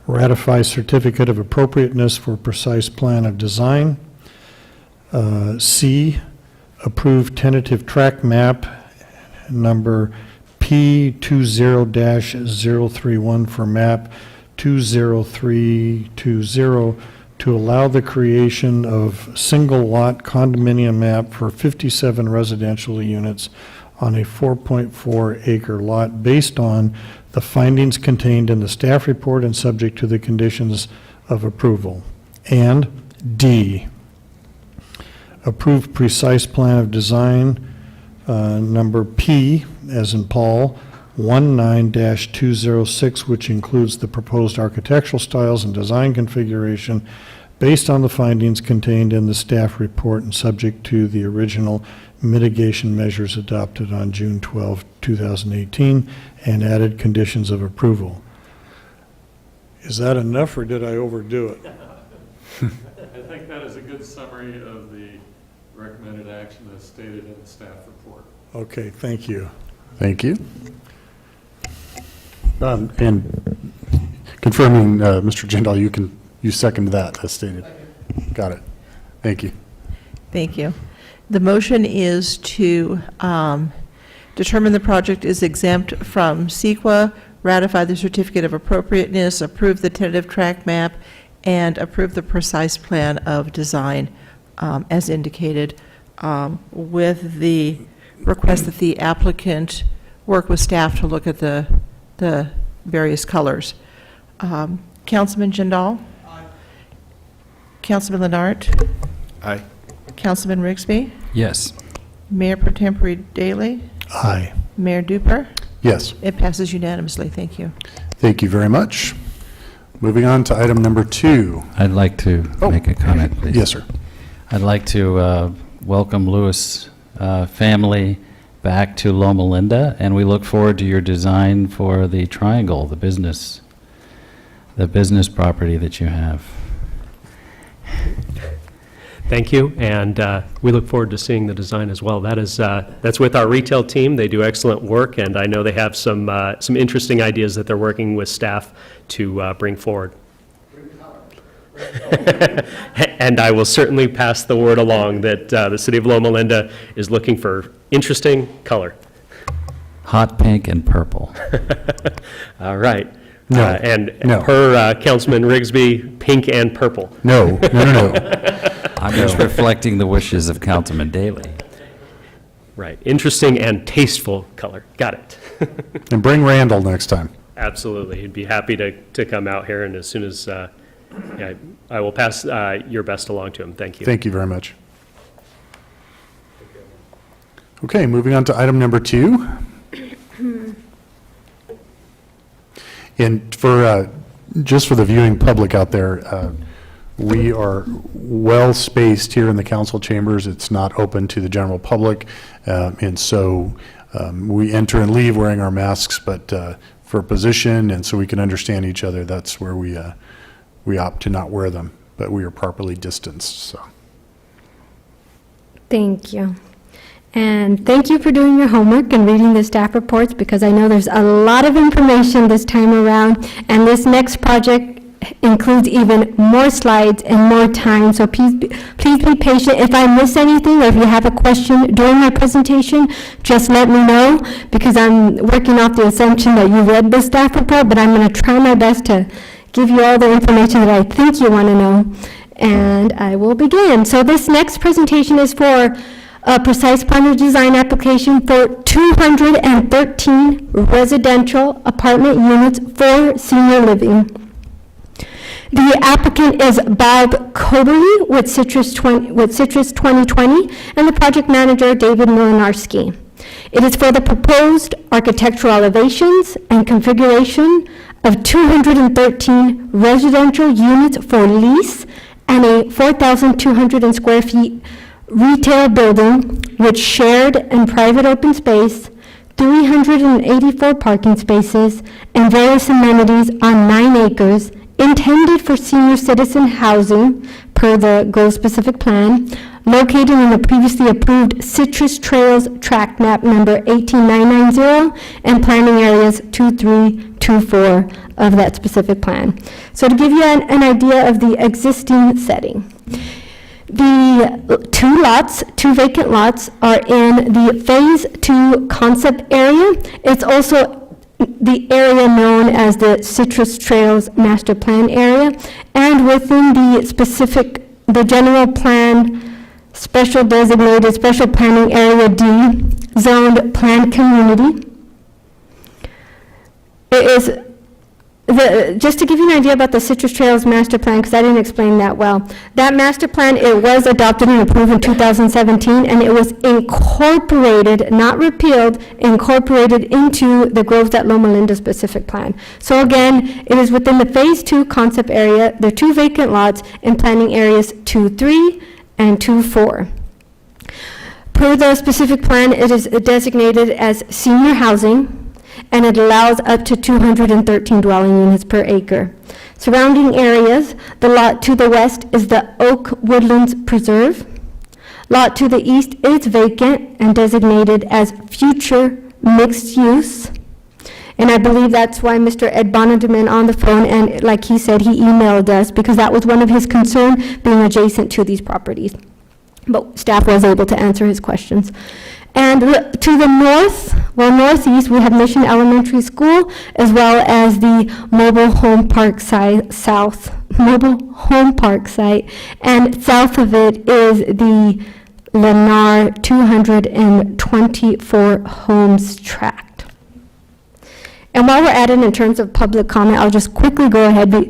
S11: ratify certificate of appropriateness for precise plan of design. C, approve tentative tract map number P20-031 for map 20320 to allow the creation of single-lot condominium map for 57 residential units on a 4.4-acre lot based on the findings contained in the staff report and subject to the conditions of approval. And D, approve precise plan of design number P, as in Paul, 19-206, which includes the proposed architectural styles and design configuration based on the findings contained in the staff report and subject to the original mitigation measures adopted on June 12, 2018, and added conditions of approval. Is that enough, or did I overdo it?
S4: I think that is a good summary of the recommended action as stated in the staff report.
S11: Okay, thank you.
S6: Thank you. And confirming, Mr. Jindal, you second that as stated. Got it. Thank you.
S7: Thank you. The motion is to determine the project is exempt from CEQA, ratify the certificate of appropriateness, approve the tentative tract map, and approve the precise plan of design as indicated, with the request that the applicant work with staff to look at the various colors. Councilman Jindal? Aye. Councilman Lenart?
S3: Aye.
S7: Councilman Rigsby?
S8: Yes.
S7: Mayor Pro Tempore Daley?
S11: Aye.
S7: Mayor Duper?
S6: Yes.
S7: It passes unanimously. Thank you.
S6: Thank you very much. Moving on to item number 2.
S8: I'd like to make a comment, please.
S6: Yes, sir.
S8: I'd like to welcome Lewis family back to Loma Linda, and we look forward to your design for the triangle, the business property that you have.
S10: Thank you, and we look forward to seeing the design as well. That's with our retail team. They do excellent work, and I know they have some interesting ideas that they're working with staff to bring forward. And I will certainly pass the word along that the city of Loma Linda is looking for interesting color.
S8: Hot pink and purple.
S10: All right.
S6: No, no.
S10: Per Councilman Rigsby, pink and purple.
S6: No.
S8: I'm just reflecting the wishes of Councilman Daley.
S10: Right. Interesting and tasteful color. Got it.
S6: And bring Randall next time.
S10: Absolutely. He'd be happy to come out here, and as soon as I will pass your best along to him. Thank you.
S6: Thank you very much. Okay, moving on to item number 2. And for just for the viewing public out there, we are well spaced here in the council chambers. It's not open to the general public, and so we enter and leave wearing our masks, but for position and so we can understand each other, that's where we opt to not wear them, but we are properly distanced. So.
S5: Thank you. And thank you for doing your homework and reading the staff reports, because I know there's a lot of information this time around, and this next project includes even more slides and more time, so please be patient. If I miss anything or if you have a question during my presentation, just let me know, because I'm working off the assumption that you read the staff report, but I'm going to try my best to give you all the information that I think you want to know. and I will begin. So this next presentation is for a precise plan of design application for 213 residential apartment units for senior living. The applicant is Bob Coberly with Citrus 2020, and the project manager, David Milinarski. It is for the proposed architectural elevations and configuration of 213 residential units for lease and a 4,200 square feet retail building with shared and private open space, 384 parking spaces, and various amenities on 9 acres intended for senior citizen housing per the goal-specific plan, located in the previously approved Citrus Trails Tract Map number 18990 and planning areas 2324 of that specific plan. So to give you an idea of the existing setting, the two vacant lots are in the Phase 2 concept area. It's also the area known as the Citrus Trails Master Plan area, and within the general plan special designated special planning area D zoned planned community. It is just to give you an idea about the Citrus Trails Master Plan, because I didn't explain that well. That master plan, it was adopted and approved in 2017, and it was incorporated, not repealed, incorporated into the Groves at Loma Linda specific plan. So again, it is within the Phase 2 concept area. There are 2 vacant lots in planning areas 2-3 and 2-4. Per the specific plan, it is designated as senior housing, and it allows up to 213 dwelling units per acre. Surrounding areas, the lot to the west is the Oak Woodlands Preserve. Lot to the east is vacant and designated as future mixed use. And I believe that's why Mr. Ed Bonnedeman on the phone, and like he said, he emailed us, because that was one of his concerns, being adjacent to these properties. But staff was able to answer his questions. And to the northeast, we have Mission Elementary School, as well as the mobile home park site, and south of it is the Lennar 224 homes tract. And while we're at it in terms of public comment, I'll just quickly go ahead. The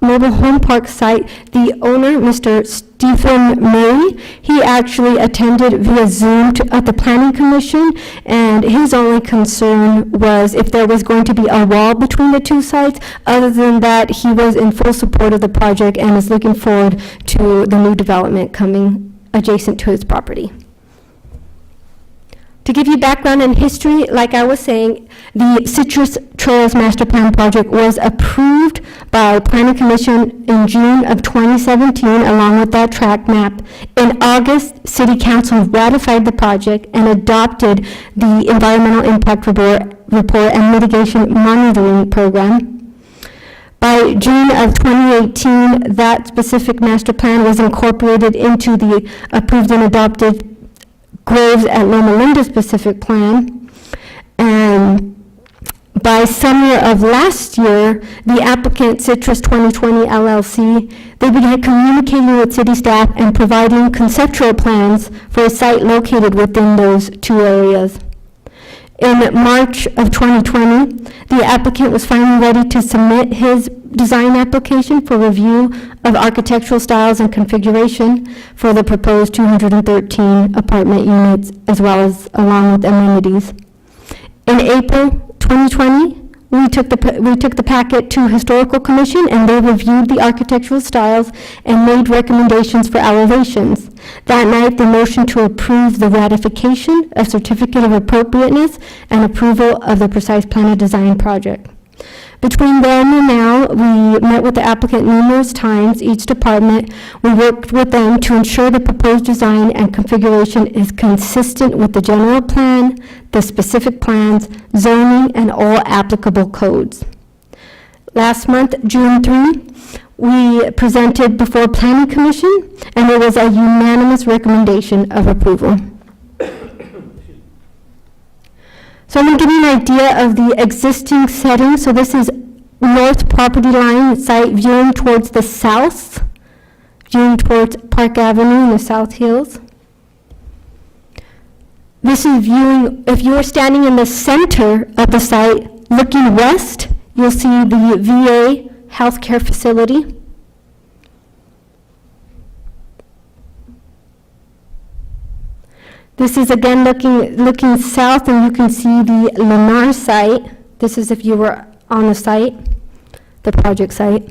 S5: mobile home park site, the owner, Mr. Stephen Murray, he actually attended via Zoom at the Planning Commission, and his only concern was if there was going to be a wall between the 2 sites. Other than that, he was in full support of the project and is looking forward to the new development coming adjacent to his property. To give you background and history, like I was saying, the Citrus Trails Master Plan project was approved by Planning Commission in June of 2017, along with that tract map. In August, City Council ratified the project and adopted the Environmental Impact Report and Mitigation Monitoring Program. By June of 2018, that specific master plan was incorporated into the approved and adopted Groves at Loma Linda specific plan. And by summer of last year, the applicant, Citrus 2020 LLC, they began communicating with city staff and providing conceptual plans for a site located within those 2 areas. In March of 2020, the applicant was finally ready to submit his design application for review of architectural styles and configuration for the proposed 213 apartment units, as well as along with amenities. In April 2020, we took the packet to Historical Commission, and they reviewed the architectural styles and made recommendations for elevations. That night, the motion to approve the ratification of certificate of appropriateness and approval of the precise plan of design project. Between then and now, we met with the applicant numerous times. Each department, we worked with them to ensure the proposed design and configuration is consistent with the general plan, the specific plans, zoning, and all applicable codes. Last month, June 3, we presented before Planning Commission, and it was a unanimous recommendation of approval. So I'm going to give you an idea of the existing setting. So this is north property line site viewing towards the south, viewing towards Park Avenue in the South Hills. This is viewing, if you are standing in the center of the site, looking west, you'll see the VA healthcare facility. This is again looking south, and you can see the Loma site. This is if you were on the site, the project site.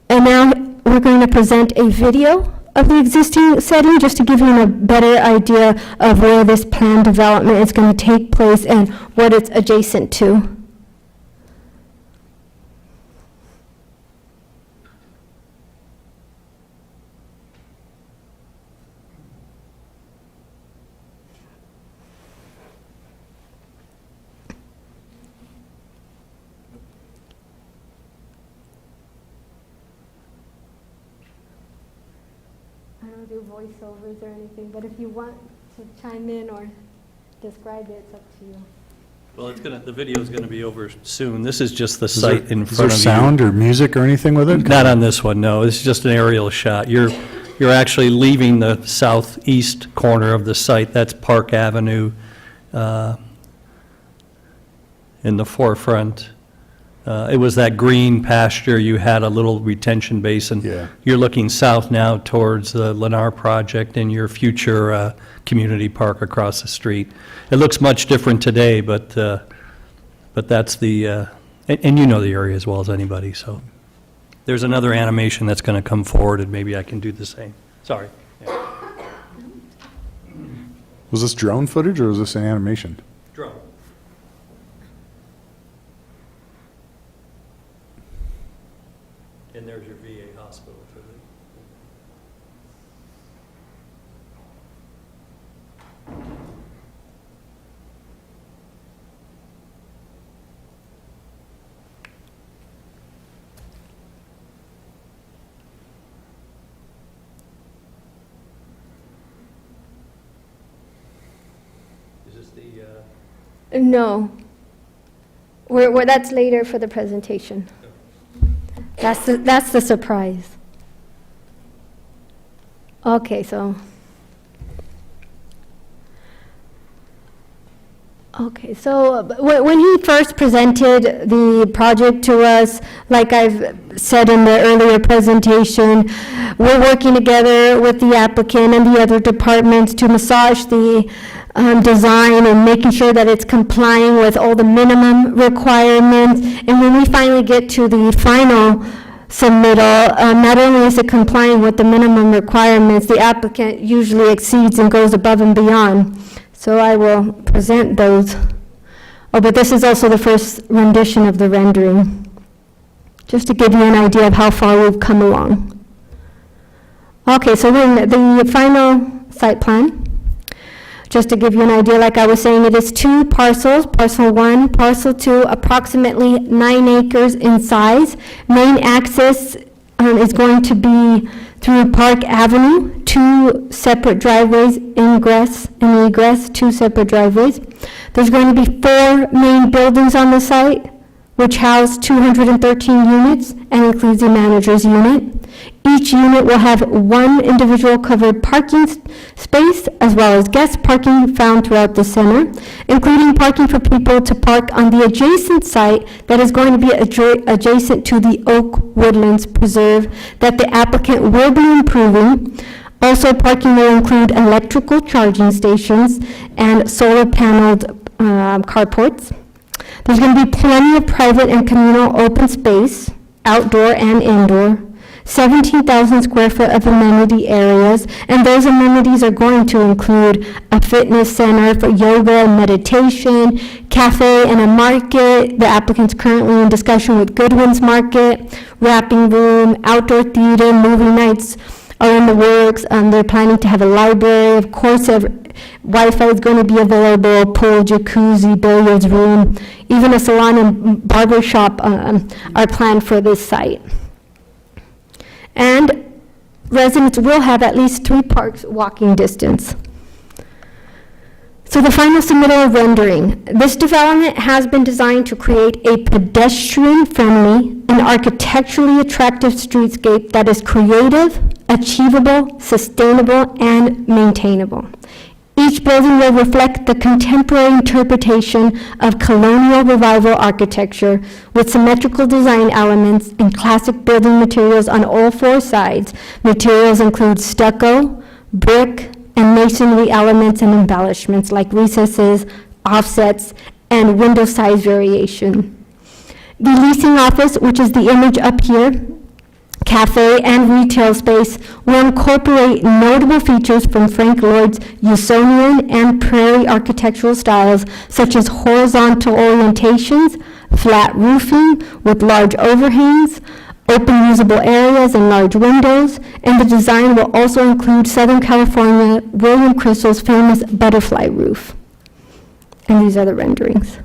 S5: And now we're going to present a video of the existing setting, just to give you a better idea of where this planned development is going to take place and what it's adjacent to. I don't do voiceovers or anything, but if you want to chime in or describe it, it's up to you.
S3: Well, the video is gonna be over soon. This is just the site in
S6: Is
S3: front
S6: there
S3: of you.
S6: sound or music or anything with it?
S3: Not on this one, no. It's just an aerial shot. You're actually leaving the southeast corner of the site. That's Park Avenue in the forefront. It was that green pasture. You had a little retention basin.
S6: Yeah.
S3: You're looking south now towards the Lennar project and your future community park across the street. It looks much different today, but that's the, and you know the area as well as anybody, so. There's another animation that's going to come forward, and maybe I can do the same. Sorry. Yeah.
S6: Was this drone footage or was this an animation?
S3: Drone. And there's your VA hospital for the. Is this the?
S5: No. That's later for the presentation. That's the surprise. Okay, so. Okay, so when he first presented the project to us, like I've said in the earlier presentation, we're working together with the applicant and the other departments to massage the design and making sure that it's complying with all the minimum requirements. And when we finally get to the final submittal, not only is it complying with the minimum requirements, the applicant usually exceeds and goes above and beyond. So I will present those. Oh, but this is also the first rendition of the rendering, just to give you an idea of how far we've come along. Okay, so then the final site plan. Just to give you an idea, like I was saying, it is 2 parcels, parcel 1, parcel 2, approximately 9 acres in size. Main access is going to be through Park Avenue, 2 separate driveways, ingress and egress, 2 separate driveways. There's going to be 4 main buildings on the site, which house 213 units and includes the manager's unit. Each unit will have 1 individual covered parking space, as well as guest parking found throughout the center, including parking for people to park on the adjacent site that is going to be adjacent to the Oak Woodlands Preserve that the applicant will be improving. Also, parking will include electrical charging stations and solar paneled carports. There's going to be plenty of private and communal open space, outdoor and indoor, 17,000 square foot of amenity areas, and those amenities are going to include a fitness center for yoga and meditation, cafe and a market. The applicant's currently in discussion with Goodwin's Market, wrapping room, outdoor theater, movie nights are in the works. They're planning to have a library. Of course, Wi-Fi is going to be available, pool, jacuzzi, billiards room, even a salon and barber shop are planned for this site. And residents will have at least 3 parks walking distance. So the final submittal rendering. This development has been designed to create a pedestrian-friendly and architecturally attractive streetscape that is creative, achievable, sustainable, and maintainable. Each building will reflect the contemporary interpretation of colonial revival architecture with symmetrical design elements and classic building materials on all four sides. Materials include stucco, brick, and masonry elements and embellishments like recesses, offsets, and window size variation. The leasing office, which is the image up here, cafe and retail space, will incorporate notable features from Frank Lloyd's Usonian and Prairie architectural styles, such as horizontal orientations, flat roofing with large overhangs, open usable areas and large windows, and the design will also include Southern California William Crystal's famous butterfly roof. And these are the renderings.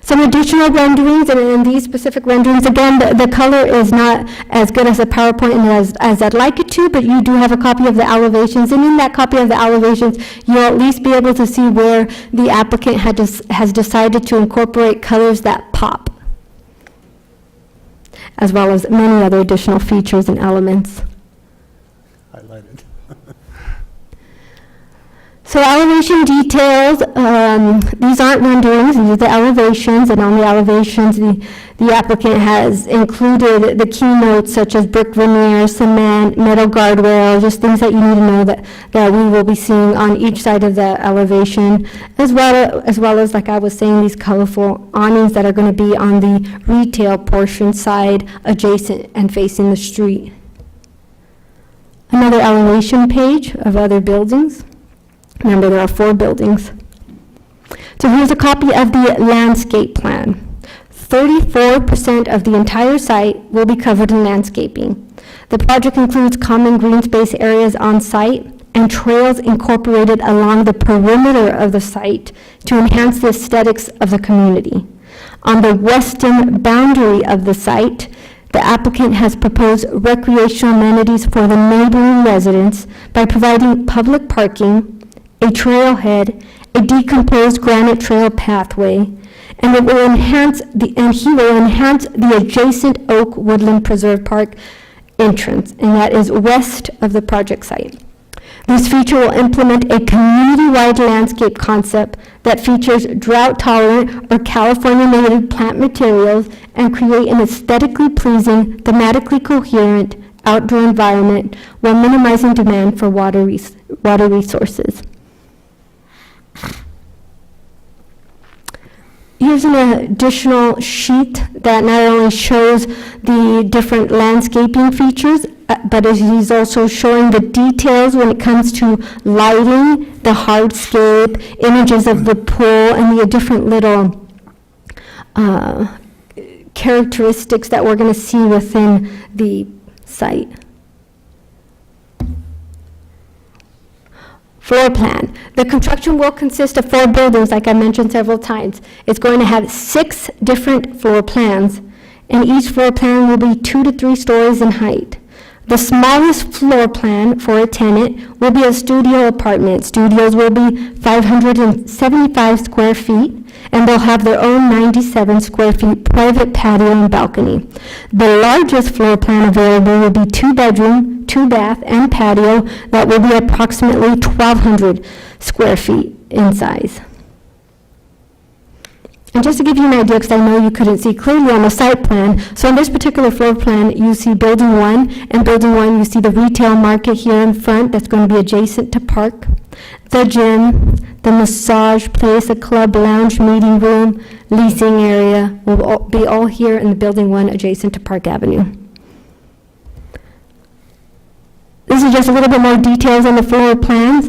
S5: Some additional renderings, and in these specific renderings, again, the color is not as good as a PowerPoint and as I'd like it to, but you do have a copy of the elevations, and in that copy of the elevations, you'll at least be able to see where the applicant has decided to incorporate colors that pop, as well as many other additional features and elements.
S6: Highlighted.
S5: So elevation details, these aren't renderings, these are the elevations, and on the elevations, the applicant has included the keynotes such as brick veneer, cement, metal guardrail, just things that you need to know that we will be seeing on each side of the elevation, as well as, like I was saying, these colorful awnings that are going to be on the retail portion side adjacent and facing the street. Another elevation page of other buildings. Remember, there are 4 buildings. So here's a copy of the landscape plan. 34% of the entire site will be covered in landscaping. The project includes common green space areas on site and trails incorporated along the perimeter of the site to enhance the aesthetics of the community. On the western boundary of the site, the applicant has proposed recreational amenities for the neighboring residents by providing public parking, a trailhead, a decomposed granite trail pathway, and he will enhance the adjacent Oak Woodland Preserve Park entrance, and that is west of the project site. This feature will implement a community-wide landscape concept that features drought-tolerant or California-native plant materials and create an aesthetically pleasing, thematically coherent outdoor environment while minimizing demand for water resources. Here's an additional sheet that not only shows the different landscaping features, but he's also showing the details when it comes to lighting, the hardscape, images of the pool, and the different little characteristics that we're going to see within the site. Floor plan. The construction will consist of 4 buildings, like I mentioned several times. It's going to have 6 different floor plans, and each floor plan will be 2 to 3 stories in height. The smallest floor plan for a tenant will be a studio apartment. Studios will be 575 square feet, and they'll have their own 97 square feet private patio and balcony. The largest floor plan available will be 2-bedroom, 2-bath, and patio that will be approximately 1,200 square feet in size. And just to give you an idea, because I know you couldn't see clearly on the site plan, so on this particular floor plan, you see Building 1, and Building 1, you see the retail market here in front that's going to be adjacent to Park, the gym, the massage place, a club, lounge, meeting room, leasing area will be all here in the Building 1 adjacent to Park Avenue. This is just a little bit more details on the floor plans.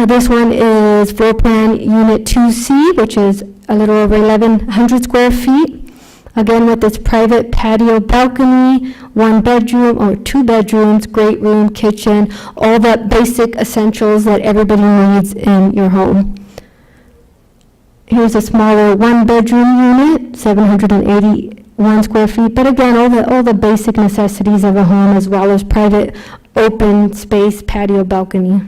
S5: This one is floor plan unit 2C, which is a little over 1,100 square feet. Again, with this private patio balcony, 1 bedroom or 2 bedrooms, great room, kitchen, all the basic essentials that everybody needs in your home. Here's a smaller 1-bedroom unit, 781 square feet, but again, all the basic necessities of a home, as well as private open space patio balcony.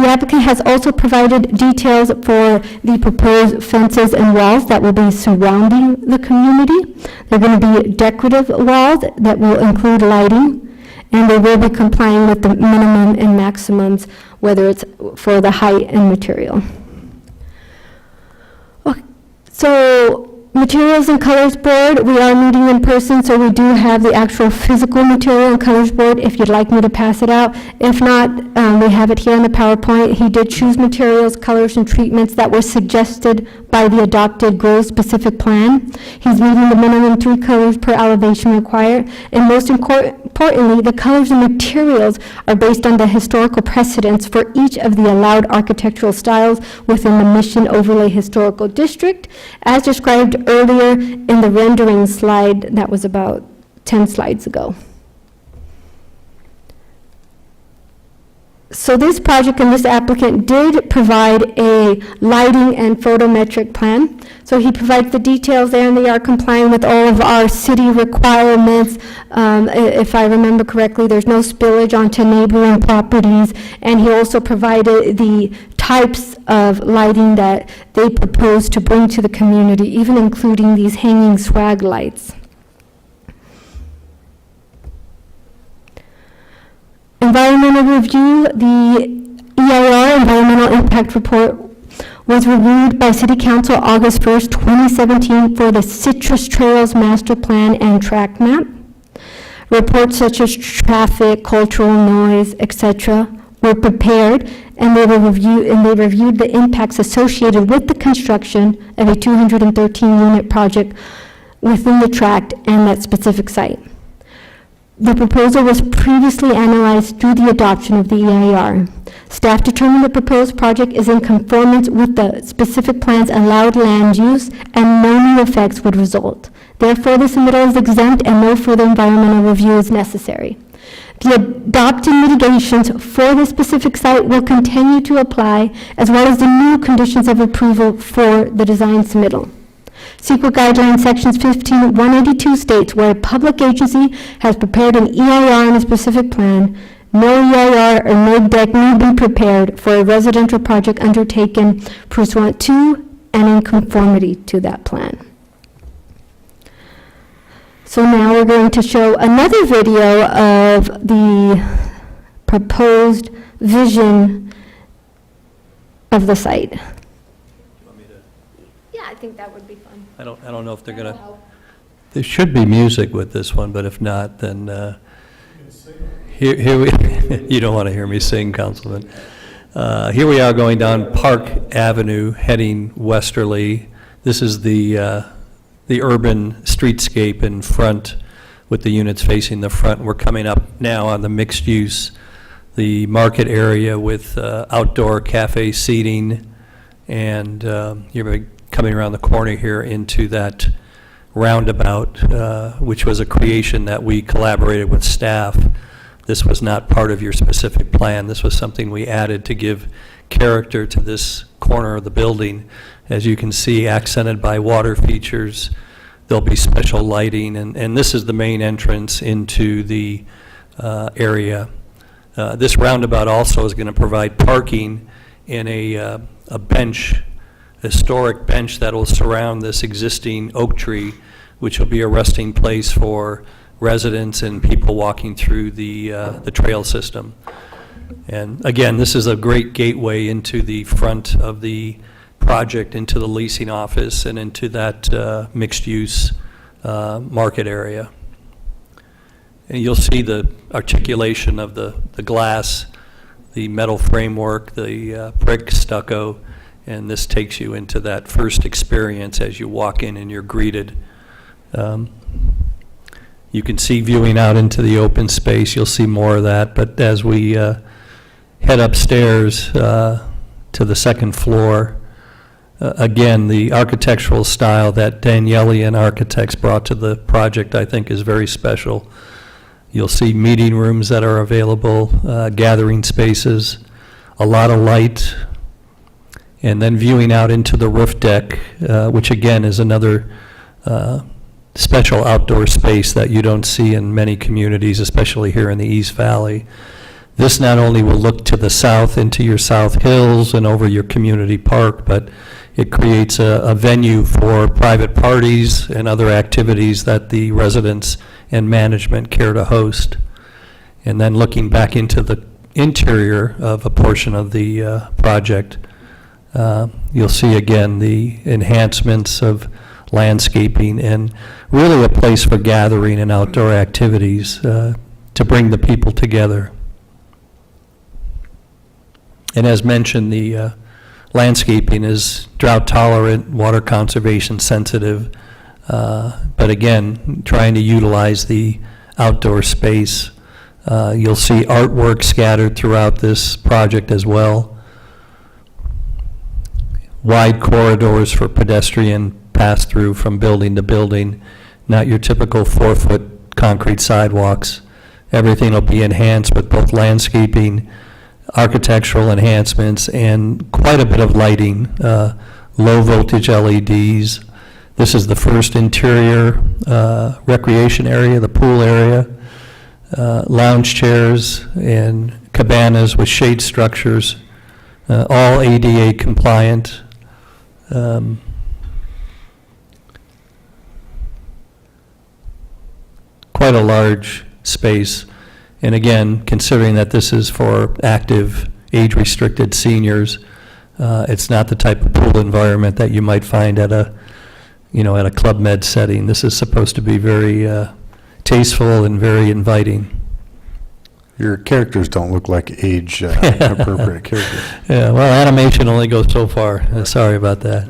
S5: The applicant has also provided details for the proposed fences and walls that will be surrounding the community. They're going to be decorative walls that will include lighting, and they will be complying with the minimum and maximums, whether it's for the height and material. Okay, so materials and colors board, we are meeting in person, so we do have the actual physical material and colors board if you'd like me to pass it out. If not, we have it here in the PowerPoint. He did choose materials, colors, and treatments that were suggested by the adopted grove-specific plan. He's meeting the minimum 3 colors per elevation required, and most importantly, the colors and materials are based on the historical precedents for each of the allowed architectural styles within the Mission Overlay Historical District, as described earlier in the rendering slide that was about 10 slides ago. So this project and this applicant did provide a lighting and photometric plan. So he provides the details there, and they are complying with all of our city requirements. If I remember correctly, there's no spillage onto neighboring properties, and he also provided the types of lighting that they propose to bring to the community, even including these hanging swag lights. Environmental review, the EIR, Environmental Impact Report, was reviewed by City Council August 1st, 2017 for the Citrus Trails Master Plan and Tract Map. Reports such as traffic, cultural noise, etc. were prepared, and they reviewed the impacts associated with the construction of a 213-unit project within the tract and that specific site. The proposal was previously analyzed through the adoption of the EIR. Staff determined the proposed project is in conformance with the specific plan's allowed land use, and no new effects would result. Therefore, the submittal is exempt and no further environmental review is necessary. The adopted mitigations for the specific site will continue to apply, as well as the new conditions of approval for the design submittal. CEQA Guideline Sections 15-182 states where a public agency has prepared an EIR on a specific plan, no EIR or no deck need be prepared for a residential project undertaken pursuant to and in conformity to that plan. So now we're going to show another video of the proposed vision of the site. Yeah, I think that would be fun.
S3: I don't know if they're going to, there should be music with this one, but if not, then here we, you don't want to hear me sing, Councilman. Here we are going down Park Avenue, heading westerly. This is the urban streetscape in front, with the units facing the front. We're coming up now on the mixed use, the market area with outdoor cafe seating, and you're coming around the corner here into that roundabout, which was a creation that we collaborated with staff. This was not part of your specific plan. This was something we added to give character to this corner of the building. As you can see, accented by water features. There'll be special lighting, and this is the main entrance into the area. This roundabout also is going to provide parking in a bench, historic bench that will surround this existing oak tree, which will be a resting place for residents and people walking through the trail system. And again, this is a great gateway into the front of the project, into the leasing office, and into that mixed-use market area. And you'll see the articulation of the glass, the metal framework, the brick stucco, and this takes you into that first experience as you walk in and you're greeted. You can see viewing out into the open space. You'll see more of that, but as we head upstairs to the second floor, again, the architectural style that Danielian Architects brought to the project, I think, is very special. You'll see meeting rooms that are available, gathering spaces, a lot of light, and then viewing out into the roof deck, which again is another special outdoor space that you don't see in many communities, especially here in the East Valley. This not only will look to the south into your South Hills and over your community park, but it creates a venue for private parties and other activities that the residents and management care to host. And then looking back into the interior of a portion of the project, you'll see again the enhancements of landscaping and really a place for gathering and outdoor activities to bring the people together. And as mentioned, the landscaping is drought tolerant, water conservation sensitive, but again, trying to utilize the outdoor space. You'll see artwork scattered throughout this project as well. Wide corridors for pedestrian pass-through from building to building, not your typical 4-foot concrete sidewalks. Everything will be enhanced with both landscaping, architectural enhancements, and quite a bit of lighting, low voltage LEDs. This is the first interior recreation area, the pool area, lounge chairs and cabanas with shade structures, all ADA compliant. Quite a large space. And again, considering that this is for active, age-restricted seniors, it's not the type of pool environment that you might find at a, at a Club Med setting. This is supposed to be very tasteful and very inviting.
S6: Your characters don't look like age-appropriate characters.
S3: Yeah, well, animation only goes so far. Sorry about that.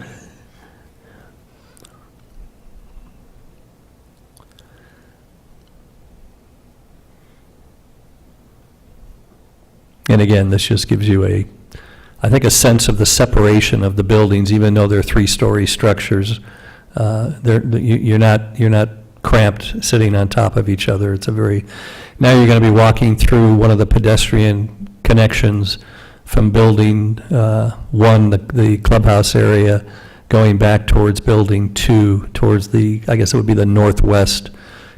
S3: And again, this just gives you I think a sense of the separation of the buildings, even though they're 3-story structures. You're not cramped sitting on top of each other. Now you're going to be walking through one of the pedestrian connections from building 1, the clubhouse area, going back towards building 2, towards I guess it would be the northwest,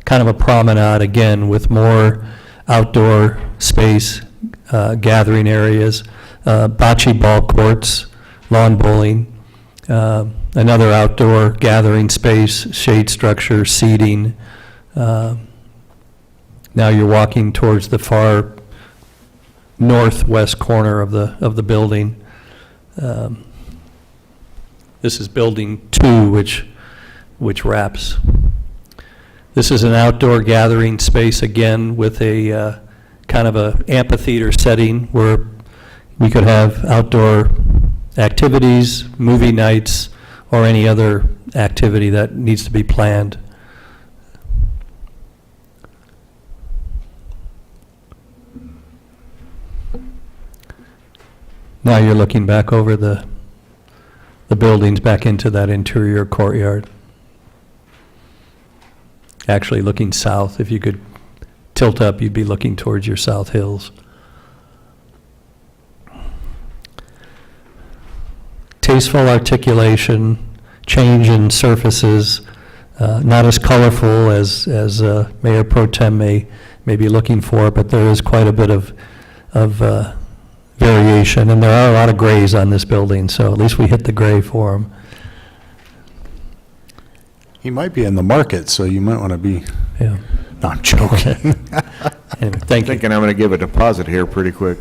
S3: kind of a promenade again with more outdoor space, gathering areas, bocce ball courts, lawn bowling, another outdoor gathering space, shade structure, seating. Now you're walking towards the far northwest corner of the building. This is building 2, which wraps. This is an outdoor gathering space again with a kind of a amphitheater setting where we could have outdoor activities, movie nights, or any other activity that needs to be planned. Now you're looking back over the buildings back into that interior courtyard. Actually looking south. If you could tilt up, you'd be looking towards your South Hills. Tasteful articulation, change in surfaces, not as colorful as Mayor Pro Tem may be looking for, but there is quite a bit of variation, and there are a lot of grays on this building, so at least we hit the gray for him.
S6: He might be in the market, so you might want to be.
S3: Yeah.
S6: No, I'm joking.
S3: Anyway, thank you.
S13: Thinking I'm going to give a deposit here pretty quick.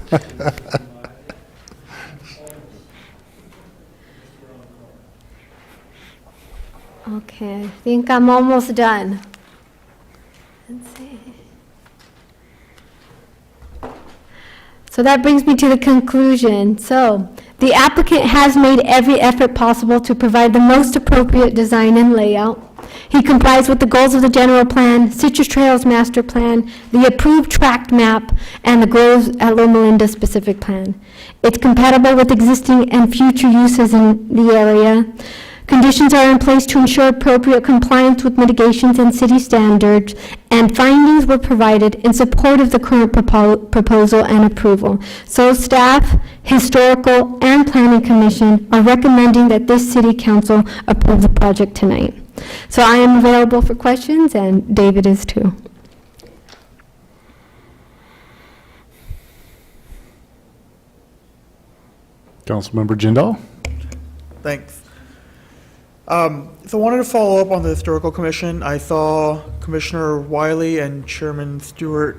S5: Okay, I think I'm almost done. Let's see. So that brings me to the conclusion. So, the applicant has made every effort possible to provide the most appropriate design and layout. He complies with the goals of the general plan, Citrus Trails master plan, the approved tract map, and the Groves at Loma Linda specific plan. It's compatible with existing and future uses in the area. Conditions are in place to ensure appropriate compliance with mitigations and city standards, and findings were provided in support of the current proposal and approval. So staff, historical, and planning commission are recommending that this city council approve the project tonight. So I am available for questions, and David is too.
S6: Councilmember Jindal?
S9: Thanks. So I wanted to follow up on the Historical Commission. I saw Commissioner Wiley and Chairman Stewart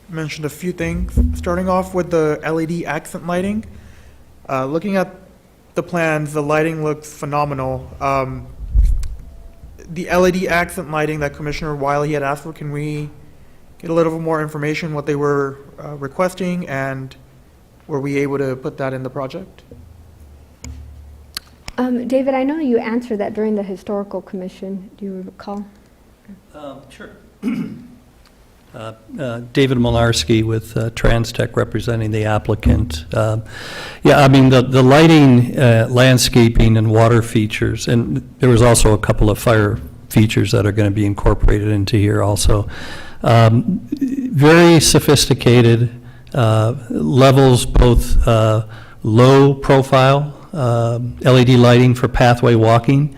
S9: mentioned a few things, starting off with the LED accent lighting. Looking at the plans, the lighting looks phenomenal. The LED accent lighting that Commissioner Wiley had asked for, can we get a little more information what they were requesting, and were we able to put that in the project?
S5: David, I know you answered that during the Historical Commission. Do you recall?
S3: Sure. David Malarski with Transtech representing the applicant. Yeah, I mean, the lighting, landscaping, and water features, and there was also a couple of fire features that are going to be incorporated into here also. Very sophisticated levels, both low profile LED lighting for pathway walking,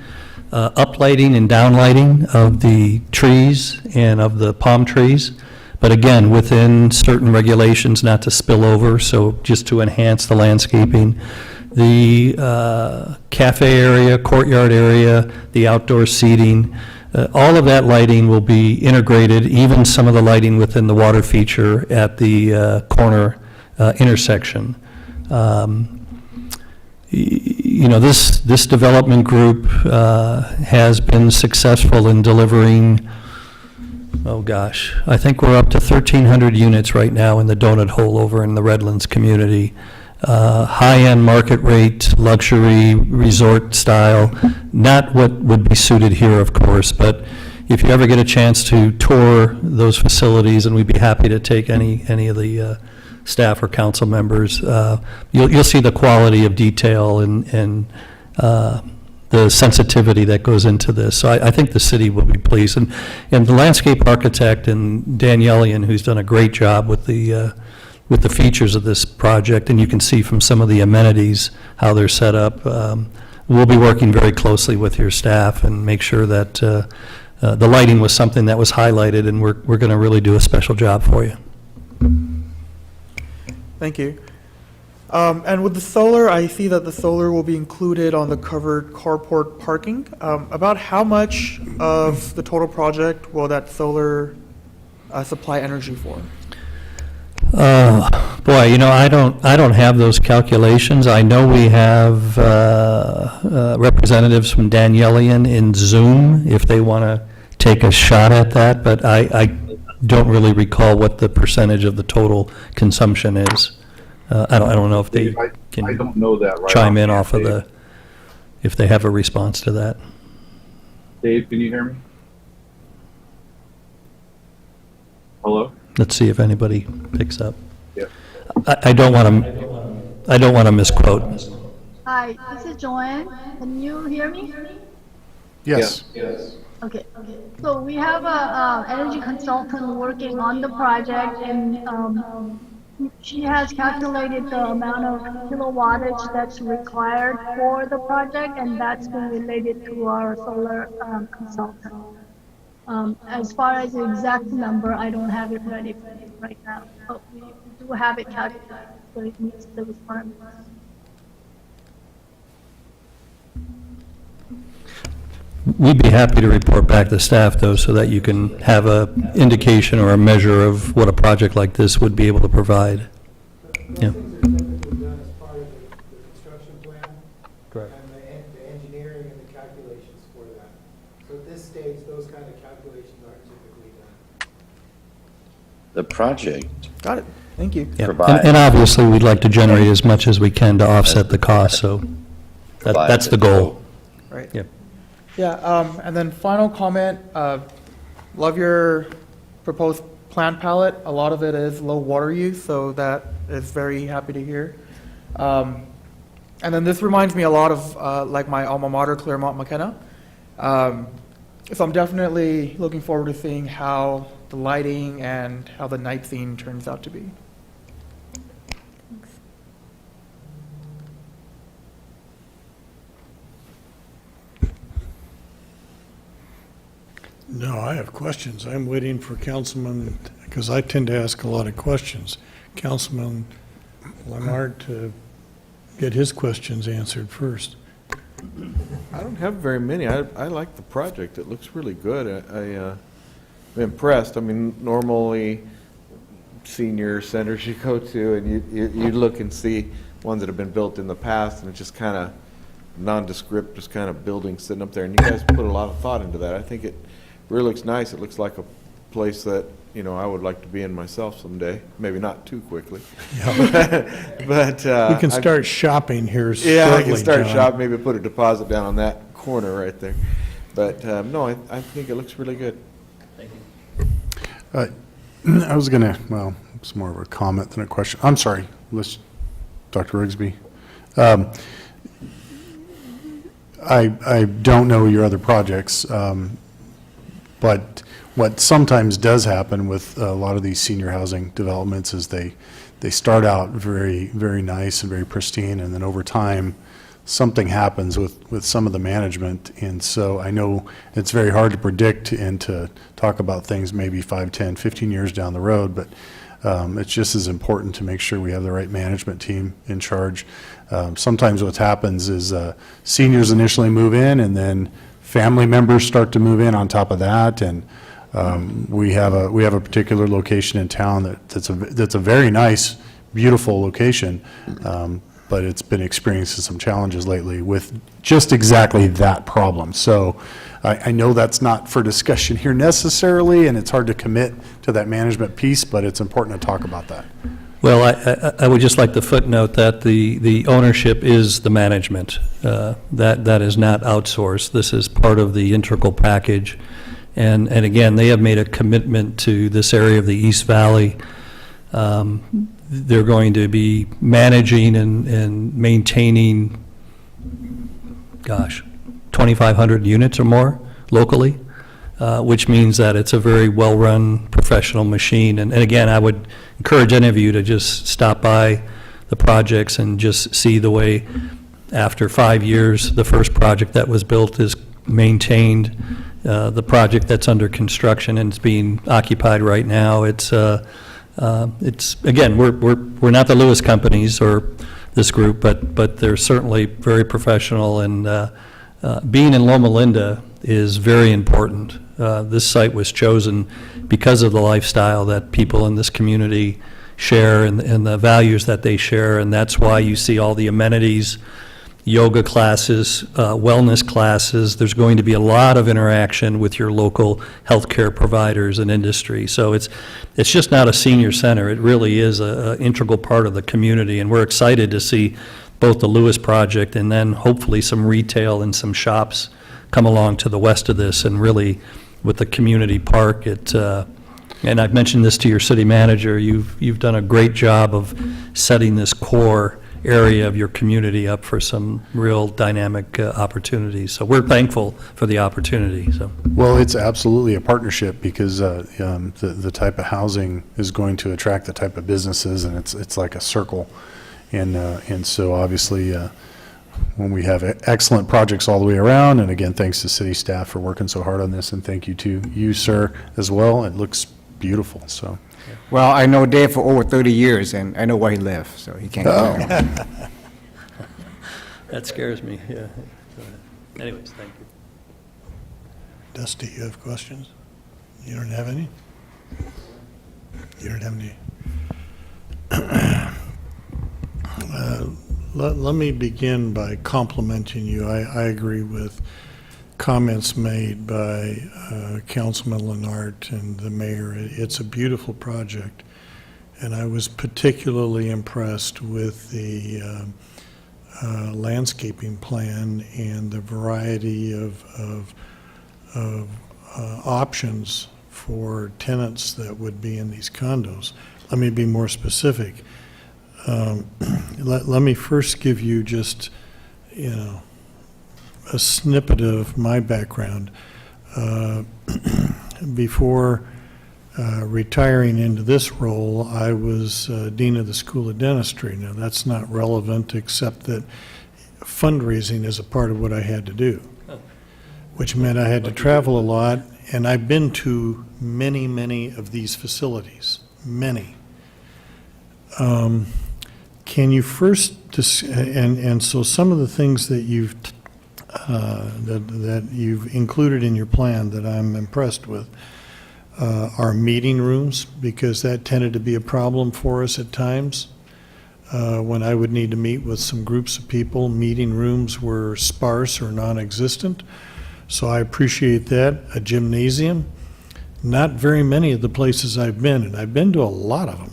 S3: uplighting and downlighting of the trees and of the palm trees, but again, within certain regulations not to spill over, so just to enhance the landscaping. The cafe area, courtyard area, the outdoor seating, all of that lighting will be integrated, even some of the lighting within the water feature at the corner intersection. You know, this development group has been successful in delivering, oh gosh, I think we're up to 1,300 units right now in the donut hole over in the Redlands community. High-end market rate, luxury, resort style, not what would be suited here, of course, but if you ever get a chance to tour those facilities, and we'd be happy to take any of the staff or council members, you'll see the quality of detail and the sensitivity that goes into this. So I think the city will be pleased. And the landscape architect and Danielian, who's done a great job with the features of this project, and you can see from some of the amenities how they're set up. We'll be working very closely with your staff and make sure that the lighting was something that was highlighted, and we're going to really do a special job for you.
S9: Thank you. And with the solar, I see that the solar will be included on the covered carport parking. About how much of the total project will that solar supply energy for?
S3: Boy, you know, I don't have those calculations. I know we have representatives from Danielian in Zoom if they want to take a shot at that, but I don't really recall what the percentage of the total consumption is. I don't know if they can
S13: I don't know that right
S3: chime in
S13: offhand,
S3: off of
S13: Dave.
S3: if they have a response to that.
S13: Dave, can you hear me? Hello?
S3: Let's see if anybody picks up.
S13: Yep.
S3: I don't want to misquote.
S14: Hi, this is Joanne. Can you hear me?
S6: Yes.
S14: Okay. So we have a energy consultant working on the project, and she has calculated the amount of kilowattage that's required for the project, and that's been related to our solar consultant. As far as the exact number, I don't have it ready right now, but we do have it calculated, so it meets the requirements.
S3: We'd be happy to report back to staff, though, so that you can have a indication or a measure of what a project like this would be able to provide. Yeah.
S15: Those things are typically done as part of the construction plan.
S3: Correct.
S15: And the engineering and the calculations for that. So at this stage, those kind of calculations aren't typically done.
S16: The project.
S9: Got it. Thank you.
S3: Yeah.
S16: Provide.
S3: And obviously, we'd like to generate as much as we can to offset the cost, so that's the goal.
S9: Right.
S3: Yeah.
S9: Yeah, and then final comment, love your proposed plant palette. A lot of it is low water use, so that is very happy to hear. And then this reminds me a lot of like my alma mater, Claremont McKenna. So I'm definitely looking forward to seeing how the lighting and how the night scene turns out to be.
S11: No, I have questions. I'm waiting for Councilman, because I tend to ask a lot of questions. Councilman Leonard to get his questions answered first.
S17: I don't have very many. I like the project. It looks really good. I'm impressed. I mean, normally senior centers you go to and you look and see ones that have been built in the past, and it's just kind of nondescript, just kind of buildings sitting up there. And you guys put a lot of thought into that. I think it really looks nice. It looks like a place that, you know, I would like to be in myself someday. Maybe not too quickly. but
S11: We can start shopping here shortly,
S17: yeah, I can start
S11: John.
S17: shopping, maybe put a deposit down on that corner right there. But no, I think it looks really good.
S8: Thank you.
S6: I was gonna, well, it's more of a comment than a question. I'm sorry, Dr. Rigsby. I don't know your other projects, but what sometimes does happen with a lot of these senior housing developments is they start out very, very nice and very pristine, and then over time, something happens with some of the management. And so I know it's very hard to predict and to talk about things maybe 5, 10, 15 years down the road, but it's just as important to make sure we have the right management team in charge. Sometimes what happens is seniors initially move in, and then family members start to move in on top of that. And we have a particular location in town that's a very nice, beautiful location, but it's been experiencing some challenges lately with just exactly that problem. So I know that's not for discussion here necessarily, and it's hard to commit to that management piece, but it's important to talk about that.
S3: Well, I would just like to footnote that the ownership is the management. That is not outsourced. This is part of the integral package. And again, they have made a commitment to this area of the East Valley. They're going to be managing and maintaining, 2,500 units or more locally, which means that it's a very well-run professional machine. And again, I would encourage any of you to just stop by the projects and just see the way, after 5 years, the first project that was built is maintained. The project that's under construction and it's being occupied right now, it's again, we're not the Lewis companies or this group, but they're certainly very professional, and being in Loma Linda is very important. This site was chosen because of the lifestyle that people in this community share and the values that they share, and that's why you see all the amenities, yoga classes, wellness classes. There's going to be a lot of interaction with your local healthcare providers and industry. So it's just not a senior center. It really is an integral part of the community, and we're excited to see both the Lewis project and then hopefully some retail and some shops come along to the west of this, and really with the community park. And I've mentioned this to your city manager. You've done a great job of setting this core area of your community up for some real dynamic opportunities. So we're thankful for the opportunity. So.
S6: Well, it's absolutely a partnership, because the type of housing is going to attract the type of businesses, and it's like a circle. And so obviously when we have excellent projects all the way around, and again, thanks to city staff for working so hard on this, and thank you to you, sir, as well. It looks beautiful. So.
S2: Well, I know Dave for over 30 years, and I know where he lives, so he can't go there.
S3: That scares me, yeah. Anyways, thank you.
S11: Dusty, you have questions? You don't have any? You don't have any? Let me begin by complimenting you. I agree with comments made by Councilman Lenart and the mayor. It's a beautiful project, and I was particularly impressed with the landscaping plan and the variety of options for tenants that would be in these condos. Let me be more specific. Let me first give you just, a snippet of my background. Before retiring into this role, I was Dean of the School of Dentistry. Now, that's not relevant, except that fundraising is a part of what I had to do, which meant I had to travel a lot, and I've been to many, many of these facilities, many. can you first, and so some of the things that that you've included in your plan that I'm impressed with are meeting rooms, because that tended to be a problem for us at times. When I would need to meet with some groups of people, meeting rooms were sparse or non-existent. So I appreciate that. A gymnasium, not very many of the places I've been, and I've been to a lot of them,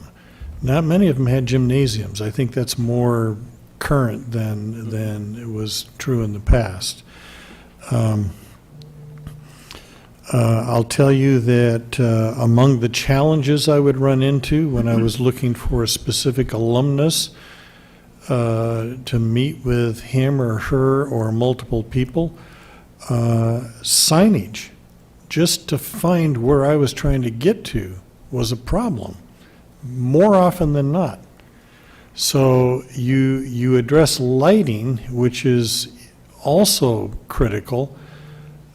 S11: not many of them had gymnasiums. I think that's more current than it was true in the past. I'll tell you that among the challenges I would run into when I was looking for a specific alumnus to meet with him or her or multiple people, signage, just to find where I was trying to get to, was a problem, more often than not. So you address lighting, which is also critical.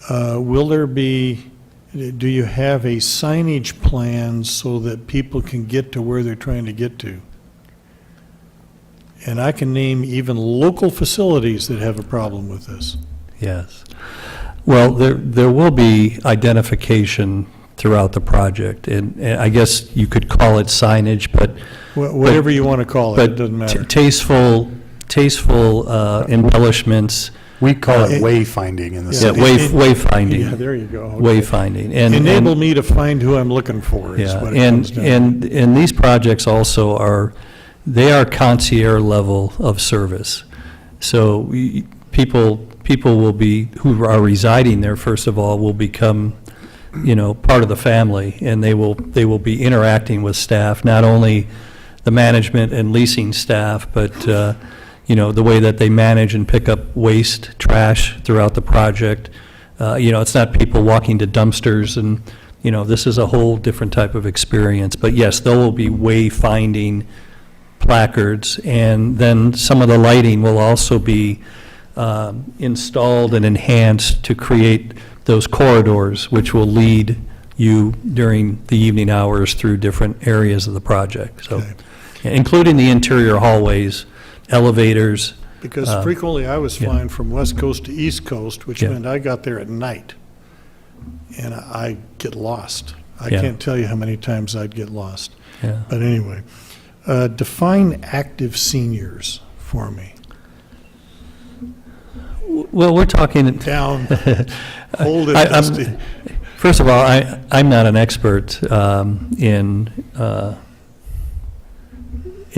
S11: Do you have a signage plan so that people can get to where they're trying to get to? And I can name even local facilities that have a problem with this.
S3: Yes. Well, there will be identification throughout the project, and I guess you could call it signage, but
S11: Whatever you want to call it, it doesn't matter.
S3: Tasteful embellishments.
S6: We call it wayfinding in the
S3: Yeah,
S6: city.
S3: wayfinding.
S11: Yeah, there you go. Okay.
S3: Wayfinding.
S11: Enable me to find who I'm looking for is
S3: Yeah,
S11: what it comes down to.
S3: and these projects also they are concierge level of service. So people will be, who are residing there, first of all, will become, part of the family, and they will be interacting with staff, not only the management and leasing staff, but, the way that they manage and pick up waste, trash throughout the project. It's not people walking to dumpsters, and, this is a whole different type of experience. But yes, there will be wayfinding placards, and then some of the lighting will also be installed and enhanced to create those corridors, which will lead you during the evening hours through different areas of the project. So, including the interior hallways, elevators.
S11: Because frequently I was flying from West Coast to East Coast, which meant I got there at night, and I get lost. I can't tell you how many times I'd get lost.
S3: Yeah.
S11: But anyway, define active seniors for me.
S3: Well, we're talking
S11: down. Hold it, Dusty.
S3: First of all, I'm not an expert in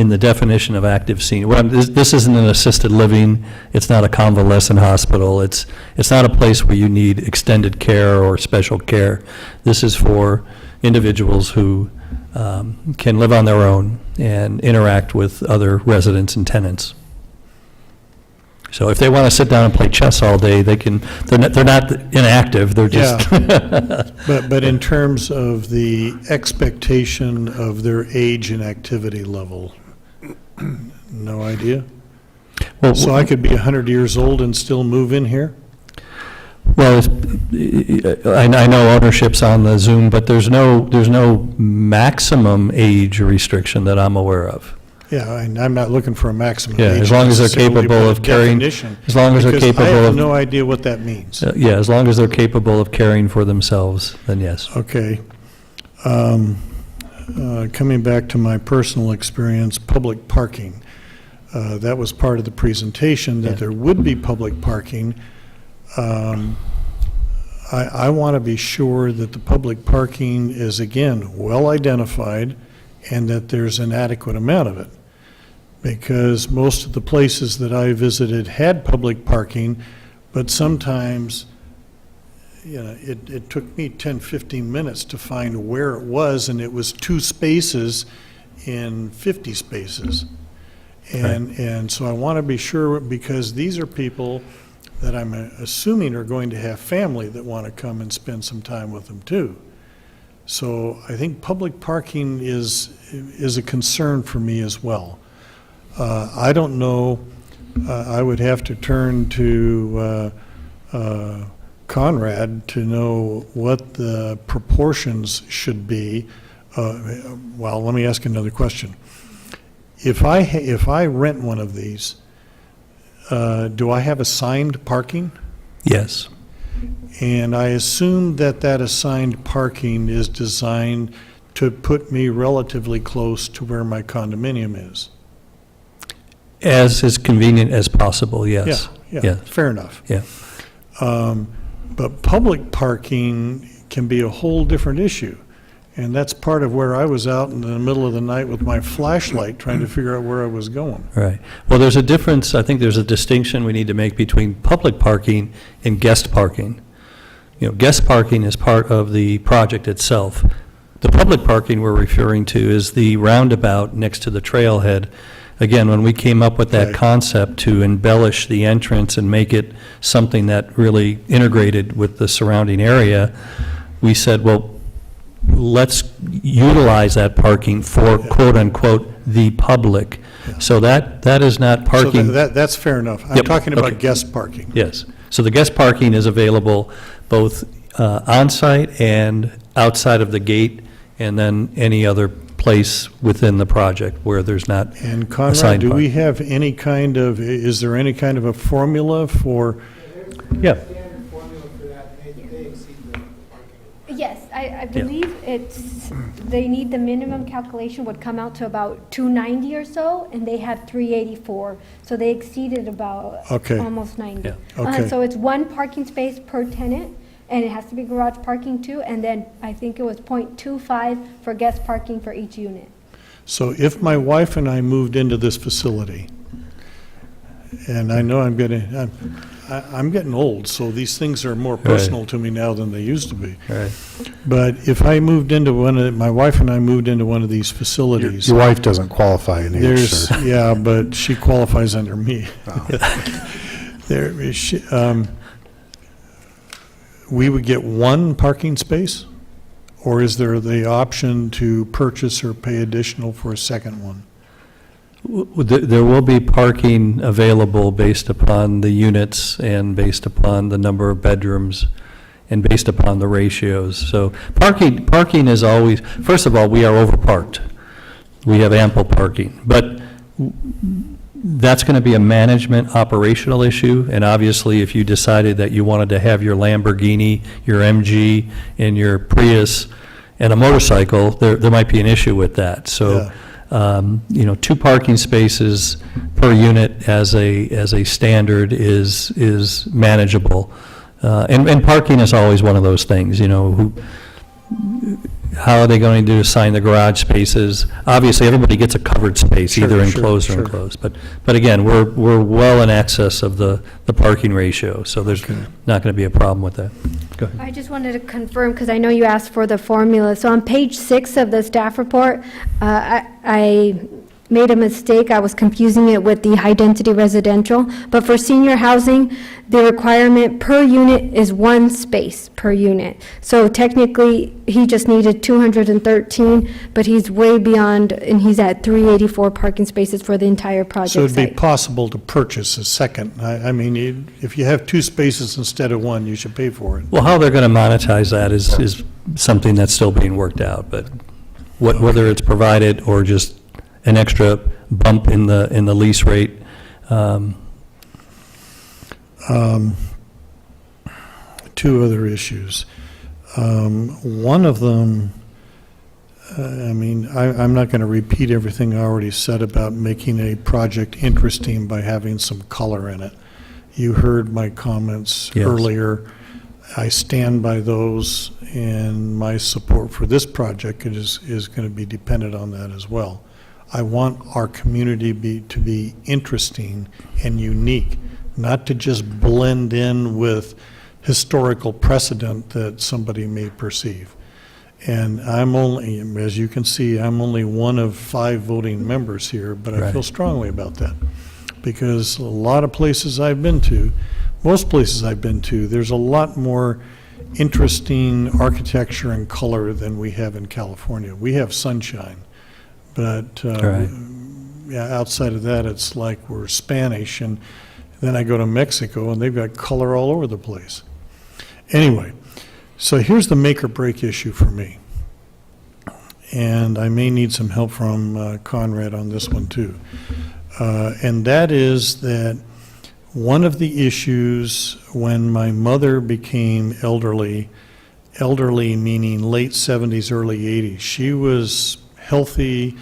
S3: the definition of active senior. This isn't an assisted living. It's not a convalescent hospital. It's not a place where you need extended care or special care. This is for individuals who can live on their own and interact with other residents and tenants. So if they want to sit down and play chess all day, they can. They're not inactive. They're just.
S11: But in terms of the expectation of their age and activity level, no idea.
S3: Well,
S11: so I could be 100 years old and still move in here?
S3: Well, I know ownership's on the Zoom, but there's no maximum age restriction that I'm aware of.
S11: Yeah, I'm not looking for a maximum
S3: Yeah,
S11: age
S3: as long as they're
S11: necessarily,
S3: capable
S11: but
S3: of
S11: a
S3: caring,
S11: definition,
S3: as long as they're
S11: because
S3: capable
S11: I have
S3: of.
S11: no idea what that means.
S3: Yeah, as long as they're capable of caring for themselves, then yes.
S11: Okay. Coming back to my personal experience, public parking. That was part of the presentation, that there would be public parking. I want to be sure that the public parking is, again, well identified and that there's an adequate amount of it. Because most of the places that I visited had public parking, but sometimes, it took me 10, 15 minutes to find where it was, and it was 2 spaces in 50 spaces. And so I want to be sure, because these are people that I'm assuming are going to have family that want to come and spend some time with them too. So I think public parking is a concern for me as well. I don't know, I would have to turn to Conrad to know what the proportions should be. Well, let me ask another question. if I rent one of these, do I have assigned parking?
S3: Yes.
S11: And I assume that that assigned parking is designed to put me relatively close to where my condominium is.
S3: As is convenient as possible, yes.
S11: Yeah, fair enough.
S3: Yeah.
S11: But public parking can be a whole different issue. And that's part of where I was out in the middle of the night with my flashlight trying to figure out where I was going.
S3: Right. Well, there's a difference, I think there's a distinction we need to make between public parking and guest parking. You know, guest parking is part of the project itself. The public parking we're referring to is the roundabout next to the trailhead. Again, when we came up with that
S11: Right.
S3: concept to embellish the entrance and make it something that really integrated with the surrounding area, we said, well, let's utilize that parking for quote-unquote "the public." So that is not parking.
S11: So that's fair enough. I'm
S3: Yep,
S11: talking about
S3: okay.
S11: guest parking.
S3: Yes. So the guest parking is available both on-site and outside of the gate, and then any other place within the project where there's not
S11: And Conrad,
S3: assigned
S11: do we
S3: parking.
S11: have any kind of, is there any kind of a formula for,
S3: Yeah.
S15: Standard formula for that, they exceed the parking.
S5: Yes, I believe it's, they need the minimum calculation would come out to about 290 or so, and they had 384. So they exceeded about
S11: Okay.
S5: almost 90.
S3: Yeah.
S11: Okay.
S5: So it's one parking space per tenant, and it has to be garage parking too, and then I think it was .25 for guest parking for each unit.
S11: so if my wife and I moved into this facility, and I know I'm getting old, so these things are more personal to me now than they used to be.
S3: Right.
S11: But if I moved into my wife and I moved into one of these facilities.
S6: Your wife doesn't qualify in age,
S11: There's,
S6: sir.
S11: yeah, but she qualifies under me. We would get one parking space, or is there the option to purchase or pay additional for a second one?
S3: There will be parking available based upon the units and based upon the number of bedrooms and based upon the ratios. So parking is always, first of all, we are overparked. We have ample parking, but that's going to be a management operational issue, and obviously if you decided that you wanted to have your Lamborghini, your MG, and your Prius and a motorcycle, there might be an issue with that. So, you know, 2 parking spaces per unit as a standard is manageable. And parking is always one of those things, you know, how are they going to assign the garage spaces? Obviously, everybody gets a covered space,
S11: Sure,
S3: either
S11: sure,
S3: enclosed or
S11: sure.
S3: enclosed. But again, we're well in excess of the parking ratio, so there's not going to be a problem with that. Go ahead.
S5: I just wanted to confirm, because I know you asked for the formula. So on page 6 of the staff report, I made a mistake. I was confusing it with the high-density residential. But for senior housing, the requirement per unit is 1 space per unit. So technically, he just needed 213, but he's way beyond, and he's at 384 parking spaces for the entire project
S11: So it'd be
S5: site.
S11: possible to purchase a second. I mean, if you have 2 spaces instead of 1, you should pay for it.
S3: Well, how they're going to monetize that is something that's still being worked out, but whether it's provided or just an extra bump in the lease rate.
S11: 2 other issues. One of them, I mean, I'm not going to repeat everything I already said about making a project interesting by having some color in it. You heard my comments
S3: Yes.
S11: earlier. I stand by those, and my support for this project is going to be dependent on that as well. I want our community to be interesting and unique, not to just blend in with historical precedent that somebody may perceive. And I'm only, as you can see, I'm only one of 5 voting members here, but I feel strongly about that. Because a lot of places I've been to, most places I've been to, there's a lot more interesting architecture and color than we have in California. We have sunshine, but yeah, outside of that, it's like we're Spanish, and then I go to Mexico, and they've got color all over the place. Anyway, so here's the make or break issue for me. and I may need some help from Conrad on this one too. And that is that one of the issues when my mother became elderly meaning late 70s, early 80s, she was healthy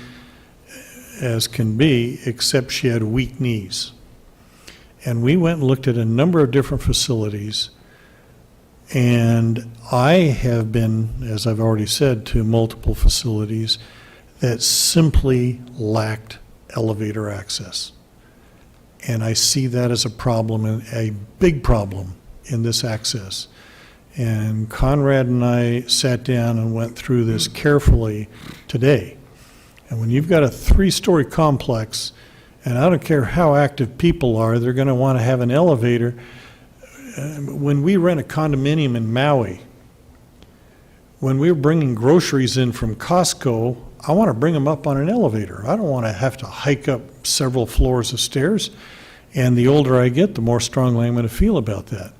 S11: as can be, except she had weak knees. And we went and looked at a number of different facilities, and I have been, as I've already said, to multiple facilities that simply lacked elevator access. And I see that as a problem, a big problem in this access. And Conrad and I sat down and went through this carefully today. And when you've got a 3-story complex, and I don't care how active people are, they're going to want to have an elevator. When we rent a condominium in Maui, when we were bringing groceries in from Costco, I want to bring them up on an elevator. I don't want to have to hike up several floors of stairs. And the older I get, the more strongly I'm going to feel about that.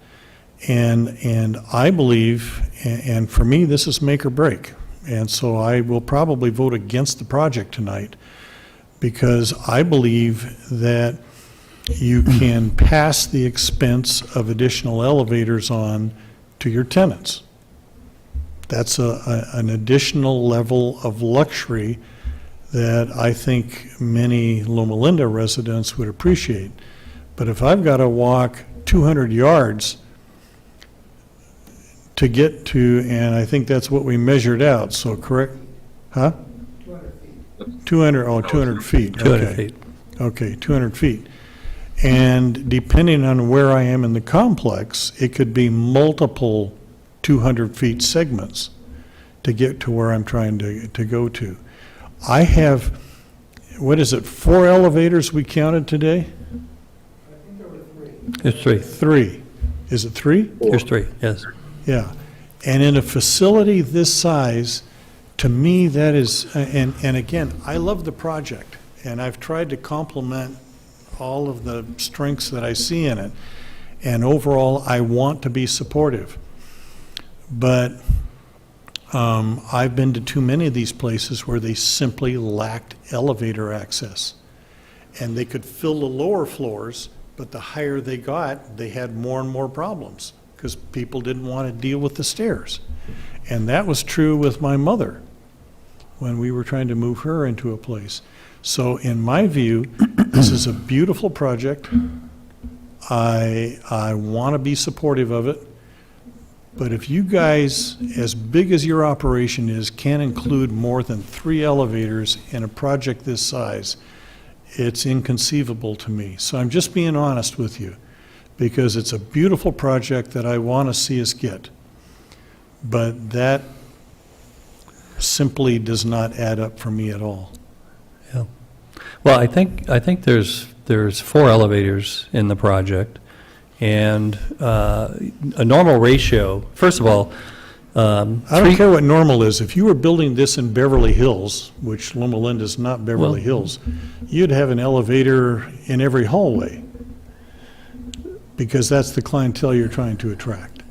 S11: And I believe, and for me, this is make or break. And so I will probably vote against the project tonight because I believe that you can pass the expense of additional elevators on to your tenants. That's an additional level of luxury that I think many Loma Linda residents would appreciate. But if I've got to walk 200 yards to get to, and I think that's what we measured out, so correct? Huh?
S15: 200 feet.
S11: 200 feet.
S3: 200
S11: okay.
S3: feet.
S11: Okay, 200 feet. And depending on where I am in the complex, it could be multiple 200 feet segments to get to where I'm trying to go to. I have, what is it, 4 elevators we counted today?
S15: I think there were 3.
S3: There's 3.
S11: 3. Is it 3?
S3: There's 3, yes.
S11: Yeah. And in a facility this size, to me, that is, and again, I love the project, and I've tried to complement all of the strengths that I see in it. And overall, I want to be supportive. But I've been to too many of these places where they simply lacked elevator access. And they could fill the lower floors, but the higher they got, they had more and more problems because people didn't want to deal with the stairs. And that was true with my mother when we were trying to move her into a place. So in my view, this is a beautiful project. I want to be supportive of it. But if you guys, as big as your operation is, can't include more than 3 elevators in a project this size, it's inconceivable to me. So I'm just being honest with you, because it's a beautiful project that I want to see us get. But that simply does not add up for me at all.
S3: Yeah. Well, I think there's 4 elevators in the project, and a normal ratio. First of all,
S11: I don't care what normal is. If you were building this in Beverly Hills, which Loma Linda is not Beverly Hills, you'd have an elevator in every hallway because that's the clientele you're trying to attract.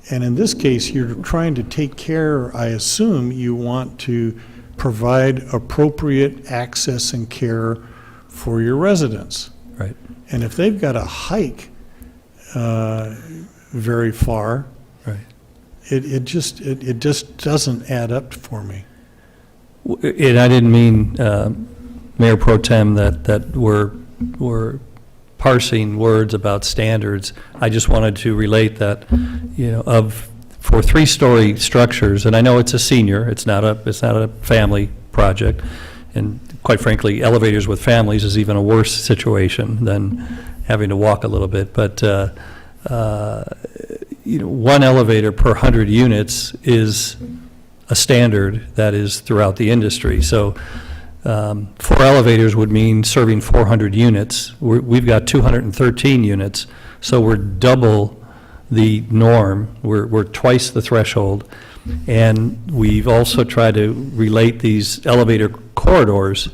S11: And in this case, you're trying to take care, I assume you want to provide appropriate access and care for your residents.
S3: Right.
S11: And if they've got to hike very far,
S3: right,
S11: it just doesn't add up for me.
S3: And I didn't mean, Mayor Pro Tem, that we're parsing words about standards. I just wanted to relate that, for 3-story structures, and I know it's a senior, it's not a family project, and quite frankly, elevators with families is even a worse situation than having to walk a little bit. But 1 elevator per 100 units is a standard that is throughout the industry. So 4 elevators would mean serving 400 units. We've got 213 units, so we're double the norm. We're twice the threshold. And we've also tried to relate these elevator corridors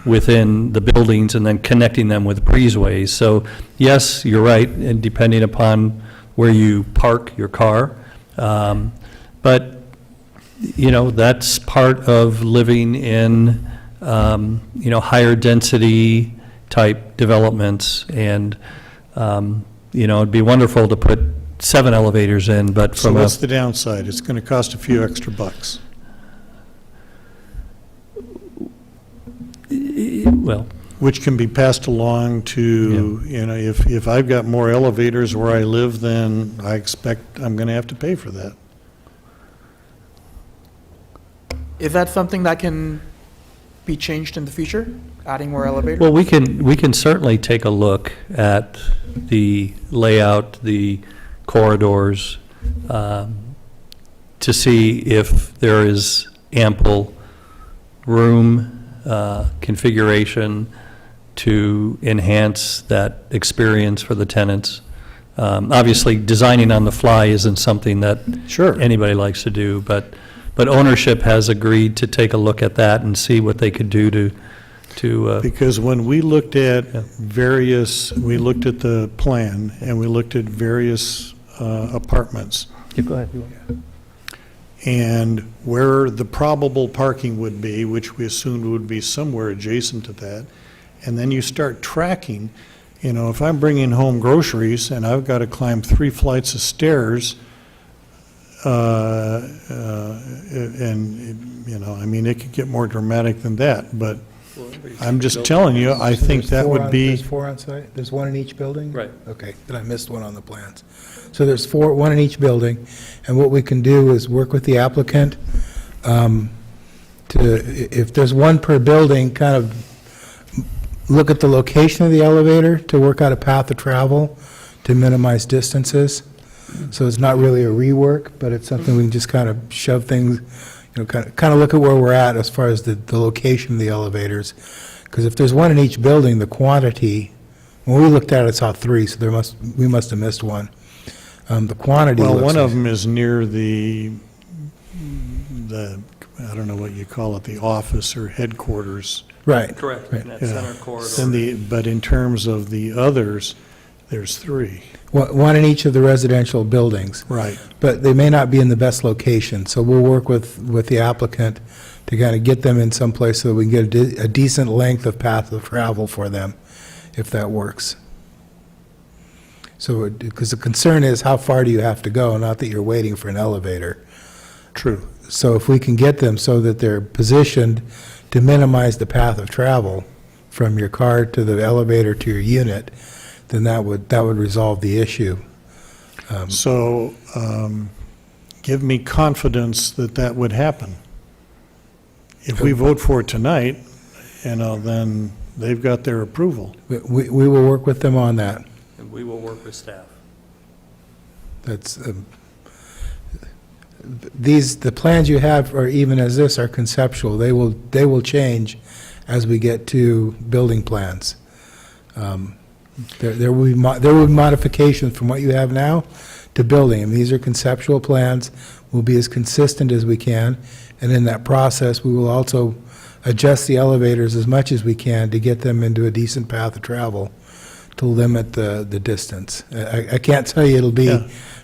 S3: within the buildings and then connecting them with breezeways. So yes, you're right, and depending upon where you park your car. But that's part of living in, higher density type developments. And, it'd be wonderful to put 7 elevators in, but
S11: So
S3: from
S11: what's the downside? It's going to cost a few extra bucks.
S3: well,
S11: Which can be passed along to, if I've got more elevators where I live, then I expect I'm going to have to pay for that.
S9: Is that something that can be changed in the future, adding more elevators?
S3: well, we can certainly take a look at the layout, the corridors, to see if there is ample room, configuration to enhance that experience for the tenants. Obviously, designing on the fly isn't something that anybody likes to do, but ownership has agreed to take a look at that and see what they could do to
S11: Because when we looked at we looked at the plan, and we looked at various apartments,
S3: Yeah, go ahead.
S11: and where the probable parking would be, which we assumed would be somewhere adjacent to that, and then you start tracking, if I'm bringing home groceries and I've got to climb 3 flights of stairs, and, it could get more dramatic than that, but I'm just telling you, I think that would be.
S15: There's 4 on site? There's 1 in each building?
S3: Right.
S15: Okay, then I missed one on the plans. So there's 1 in each building, and what we can do is work with the applicant if there's 1 per building, kind of look at the location of the elevator to work out a path of travel to minimize distances. So it's not really a rework, but it's something we can just kind of shove things, kind of look at where we're at as far as the location of the elevators. Because if there's 1 in each building, the quantity, when we looked at it, saw 3, so we must have missed 1. The quantity
S11: Well,
S15: looks
S11: one of
S15: like-
S11: them is near the, I don't know what you call it, the office or headquarters.
S15: Right.
S3: Correct, in that
S11: Yeah.
S3: center corridor.
S11: But in terms of the others, there's 3.
S15: 1 in each of the residential buildings.
S11: Right.
S15: But they may not be in the best location, so we'll work with the applicant to kind of get them in some place so that we can get a decent length of path of travel for them, if that works. So, because the concern is, how far do you have to go, not that you're waiting for an elevator.
S11: True.
S15: So if we can get them so that they're positioned to minimize the path of travel from your car to the elevator to your unit, then that would resolve the issue.
S11: So give me confidence that that would happen. If we vote for it tonight, then they've got their approval.
S15: We will work with them on that.
S3: And we will work with staff.
S15: That's, the plans you have, or even as this, are conceptual. They will change as we get to building plans. There will be modifications from what you have now to building. And these are conceptual plans. We'll be as consistent as we can. And in that process, we will also adjust the elevators as much as we can to get them into a decent path of travel to limit the distance. I can't tell you it'll be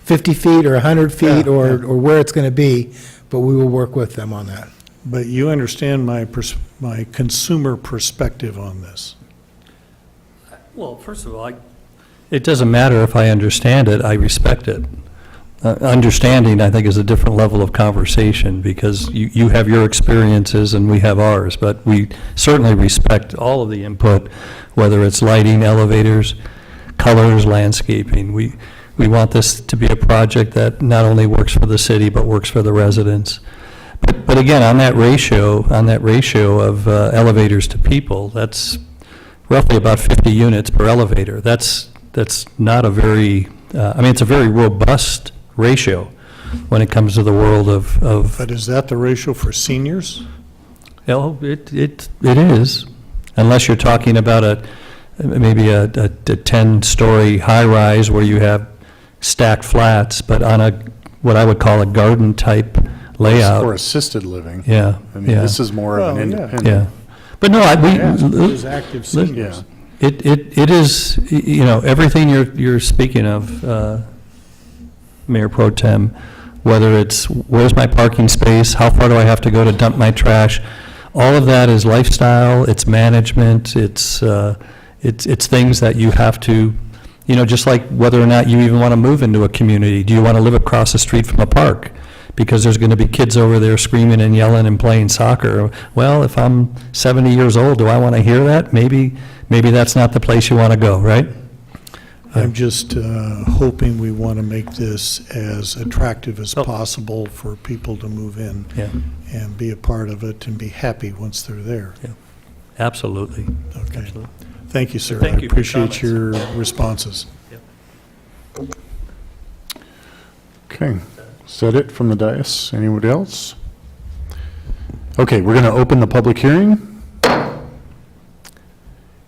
S15: 50 feet or 100 feet or where it's going to be, but we will work with them on that.
S11: But you understand my consumer perspective on this.
S3: Well, first of all, it doesn't matter if I understand it, I respect it. Understanding, I think, is a different level of conversation, because you have your experiences and we have ours, but we certainly respect all of the input, whether it's lighting, elevators, colors, landscaping. We want this to be a project that not only works for the city, but works for the residents. But again, on that ratio of elevators to people, that's roughly about 50 units per elevator. That's not a very, it's a very robust ratio when it comes to the world of.
S11: But is that the ratio for seniors?
S3: Well, it is, unless you're talking about maybe a 10-story high-rise where you have stacked flats, but on what I would call a garden-type layout.
S6: Or assisted living.
S3: Yeah,
S6: I mean, this is more of an independent.
S3: Yeah. But no,
S11: There's active seniors.
S3: It is, everything you're speaking of, Mayor Pro Tem, whether it's where's my parking space, how far do I have to go to dump my trash. All of that is lifestyle, it's management, it's things that you have to, just like whether or not you even want to move into a community. Do you want to live across the street from a park? Because there's going to be kids over there screaming and yelling and playing soccer. Well, if I'm 70 years old, do I want to hear that? Maybe that's not the place you want to go, right?
S11: I'm just hoping we want to make this as attractive as possible for people to move in and be a part of it and be happy once they're there.
S3: Yeah. Absolutely.
S11: Okay.
S3: Absolutely.
S11: Thank you, sir.
S3: Thank you
S11: I
S3: for your
S11: appreciate your responses.
S6: Okay. Is that it from the dais? Anyone else? Okay, we're going to open the public hearing.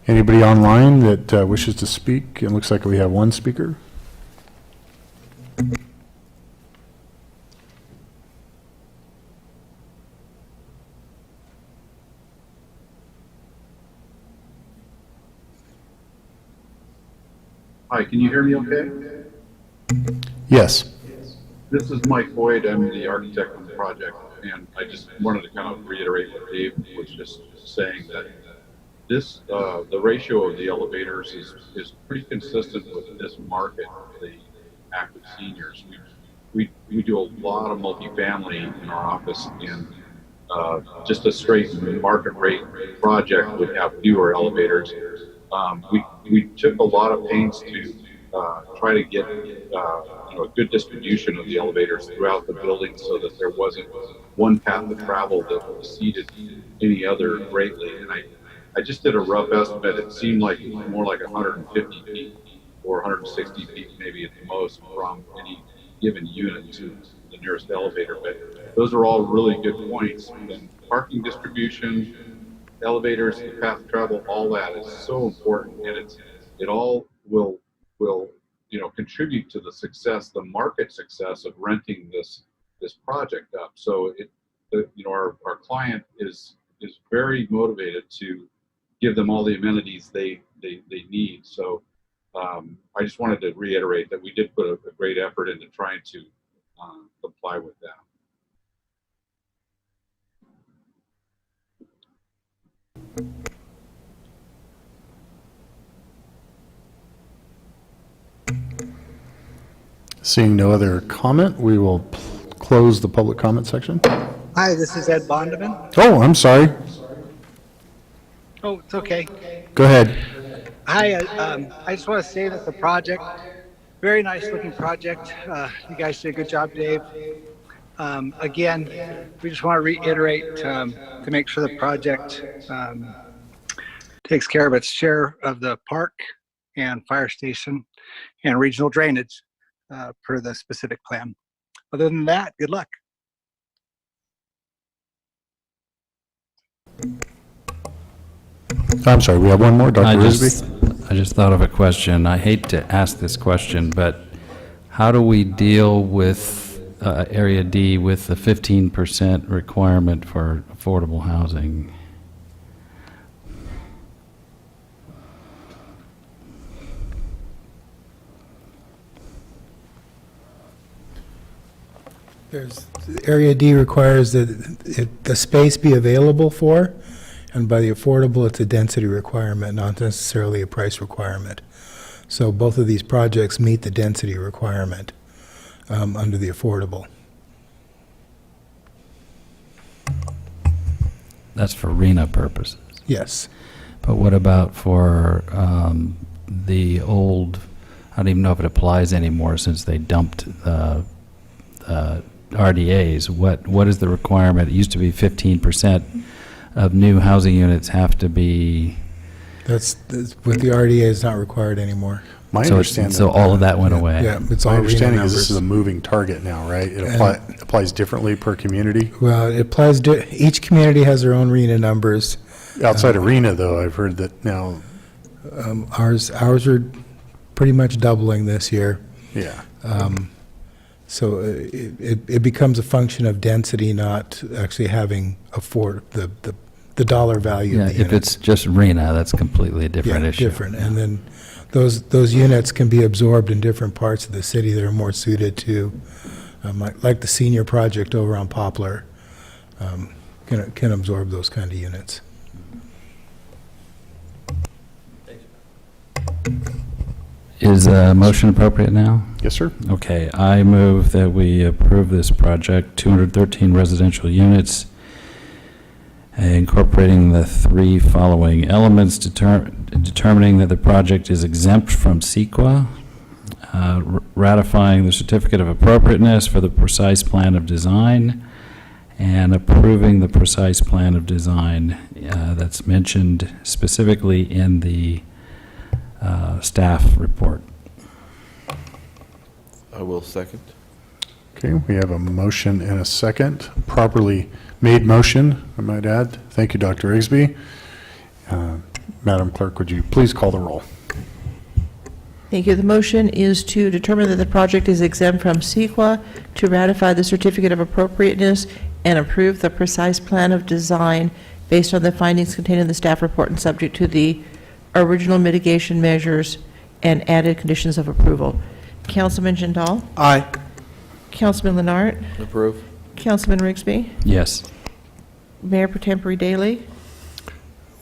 S6: Anybody online that wishes to speak? It looks like we have one speaker.
S13: Hi, can you hear me okay?
S6: Yes.
S13: This is Mike Boyd. I'm the architect on the project, and I just wanted to kind of reiterate what Dave was just saying, that this, the ratio of the elevators is pretty consistent with this market, the active seniors. We do a lot of multifamily in our office, and just a straight market rate project would have fewer elevators. We took a lot of pains to try to get a good distribution of the elevators throughout the building, so that there wasn't one path of travel that exceeded any other greatly. And I just did a rough estimate. It seemed like more like 150 feet or 160 feet maybe at the most from any given unit to the nearest elevator. But those are all really good points. And parking distribution, elevators, the path of travel, all that is so important, and it all will contribute to the success, the market success of renting this project up. So our client is very motivated to give them all the amenities they need. So I just wanted to reiterate that we did put a great effort into trying to comply with that.
S6: Seeing no other comment, we will close the public comment section.
S12: Hi, this is Ed Bondeman.
S6: Oh, I'm sorry.
S12: Oh, it's okay.
S6: Go ahead.
S12: Hi, I just want to say that the project, very nice looking project. You guys did a good job, Dave. Again, we just want to reiterate to make sure the project takes care of its share of the park and fire station and regional drainage per the specific plan. Other than that, good luck.
S6: I'm sorry, we have one more, Dr. Risby?
S8: I just thought of a question. I hate to ask this question, but how do we deal with Area D with the 15% requirement for affordable housing?
S15: Area D requires that the space be available for, and by the affordable, it's a density requirement, not necessarily a price requirement. So both of these projects meet the density requirement under the affordable.
S8: That's for RENA purposes.
S15: Yes.
S8: But what about for the old, I don't even know if it applies anymore since they dumped RDAs. What is the requirement? It used to be 15% of new housing units have to be.
S15: That's with the RDA, it's not required anymore.
S6: My understanding.
S8: So all of that went away.
S15: Yeah, it's all
S6: My
S15: RENA
S6: understanding is
S15: numbers.
S6: this is a moving target now, right? It applies differently per community?
S15: Well, it applies to, each community has their own RENA numbers.
S6: Outside of RENA, though, I've heard that now.
S15: Ours are pretty much doubling this year.
S6: Yeah.
S15: So it becomes a function of density, not actually having the dollar value of the
S8: If
S15: unit.
S8: it's just RENA, that's completely a different issue.
S15: Different. And then those units can be absorbed in different parts of the city that are more suited to Like the senior project over on Poplar, can absorb those kind of units.
S8: Is a motion appropriate now?
S6: Yes, sir.
S8: Okay, I move that we approve this project, 213 residential units, incorporating the three following elements, determining that the project is exempt from SEQA, ratifying the certificate of appropriateness for the precise plan of design, and approving the precise plan of design that's mentioned specifically in the staff report.
S17: I will second.
S6: Okay, we have a motion and a second, properly made motion, I might add. Thank you, Dr. Rigsby. Madam Clerk, would you please call the roll?
S7: Thank you. The motion is to determine that the project is exempt from SEQA, to ratify the certificate of appropriateness, and approve the precise plan of design based on the findings contained in the staff report and subject to the original mitigation measures and added conditions of approval. Councilman Jindal?
S11: Aye.
S7: Councilman Leonard?
S17: Approve.
S7: Councilman Rigsby?
S8: Yes.
S7: Mayor Pro Tempore Daley?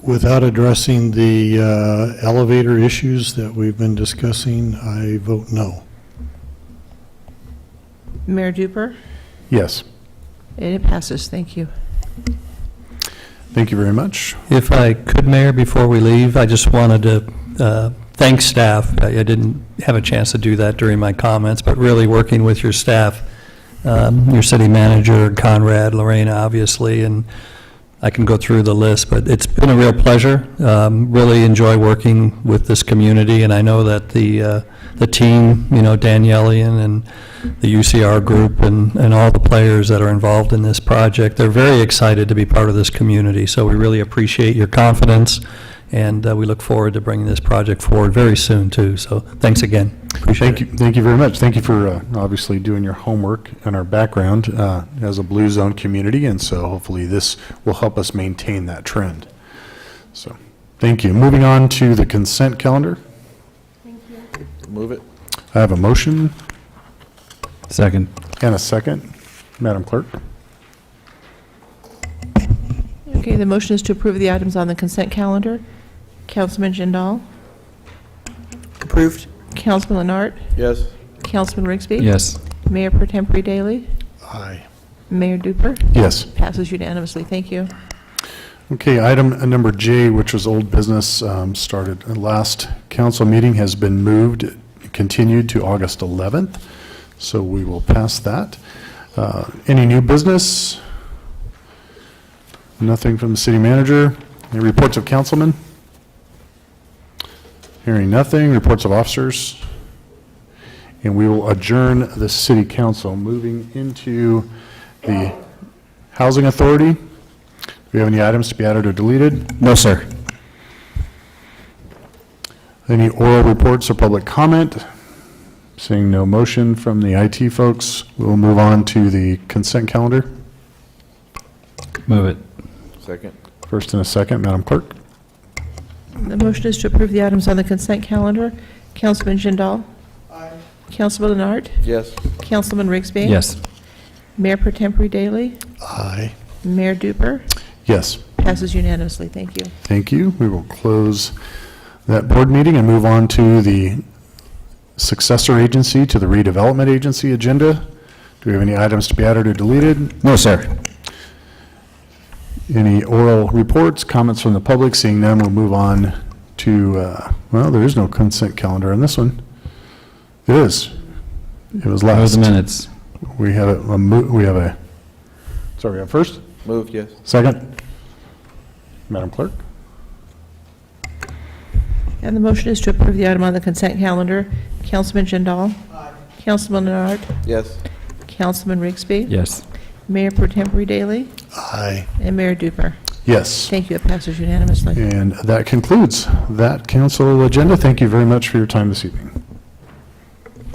S11: Without addressing the elevator issues that we've been discussing, I vote no.
S7: Mayor Duper?
S6: Yes.
S7: And it passes. Thank you.
S6: Thank you very much.
S3: If I could, Mayor, before we leave, I just wanted to thank staff. I didn't have a chance to do that during my comments, but really working with your staff, your city manager, Conrad, Lorena, obviously, and I can go through the list, but it's been a real pleasure. Really enjoy working with this community, and I know that the team, Danielle and the UCR group and all the players that are involved in this project, they're very excited to be part of this community. So we really appreciate your confidence, and we look forward to bringing this project forward very soon, too. So thanks again. Appreciate it.
S6: Thank you very much. Thank you for obviously doing your homework and our background as a Blue Zone community, and so hopefully this will help us maintain that trend. So, thank you. Moving on to the consent calendar.
S17: Move it.
S6: I have a motion
S8: Second.
S6: and a second. Madam Clerk?
S7: Okay, the motion is to approve the items on the consent calendar. Councilman Jindal?
S9: Approved.
S7: Councilman Leonard?
S17: Yes.
S7: Councilman Rigsby?
S8: Yes.
S7: Mayor Pro Tempore Daley?
S11: Aye.
S7: Mayor Duper?
S6: Yes.
S7: Passes unanimously. Thank you.
S6: Okay, item number J, which was old business, started at last council meeting, has been moved, continued to August 11th, so we will pass that. Any new business? Nothing from the city manager. Any reports of councilmen? Hearing nothing. Reports of officers? And we will adjourn the city council. Moving into the housing authority. Do we have any items to be added or deleted?
S2: No, sir.
S6: Any oral reports or public comment? Seeing no motion from the IT folks, we'll move on to the consent calendar.
S8: Move it.
S17: Second.
S6: First and a second, Madam Clerk.
S7: The motion is to approve the items on the consent calendar. Councilman Jindal? Aye. Councilman Leonard?
S17: Yes.
S7: Councilman Rigsby?
S8: Yes.
S7: Mayor Pro Tempore Daley?
S11: Aye.
S7: Mayor Duper?
S6: Yes.
S7: Passes unanimously. Thank you.
S6: Thank you. We will close that board meeting and move on to the successor agency to the redevelopment agency agenda. Do we have any items to be added or deleted?
S2: No, sir.
S6: Any oral reports, comments from the public? Seeing none, we'll move on to, well, there is no consent calendar on this one. It is. It was last.
S8: Those minutes.
S6: We have sorry, we have first?
S17: Moved, yes.
S6: Second? Madam Clerk?
S7: And the motion is to approve the item on the consent calendar. Councilman Jindal? Aye. Councilman Leonard?
S17: Yes.
S7: Councilman Rigsby?
S8: Yes.
S7: Mayor Pro Tempore Daley?
S11: Aye.
S7: And Mayor Duper?
S6: Yes.
S7: Thank you. It passes unanimously.
S6: And that concludes that council agenda. Thank you very much for your time this evening.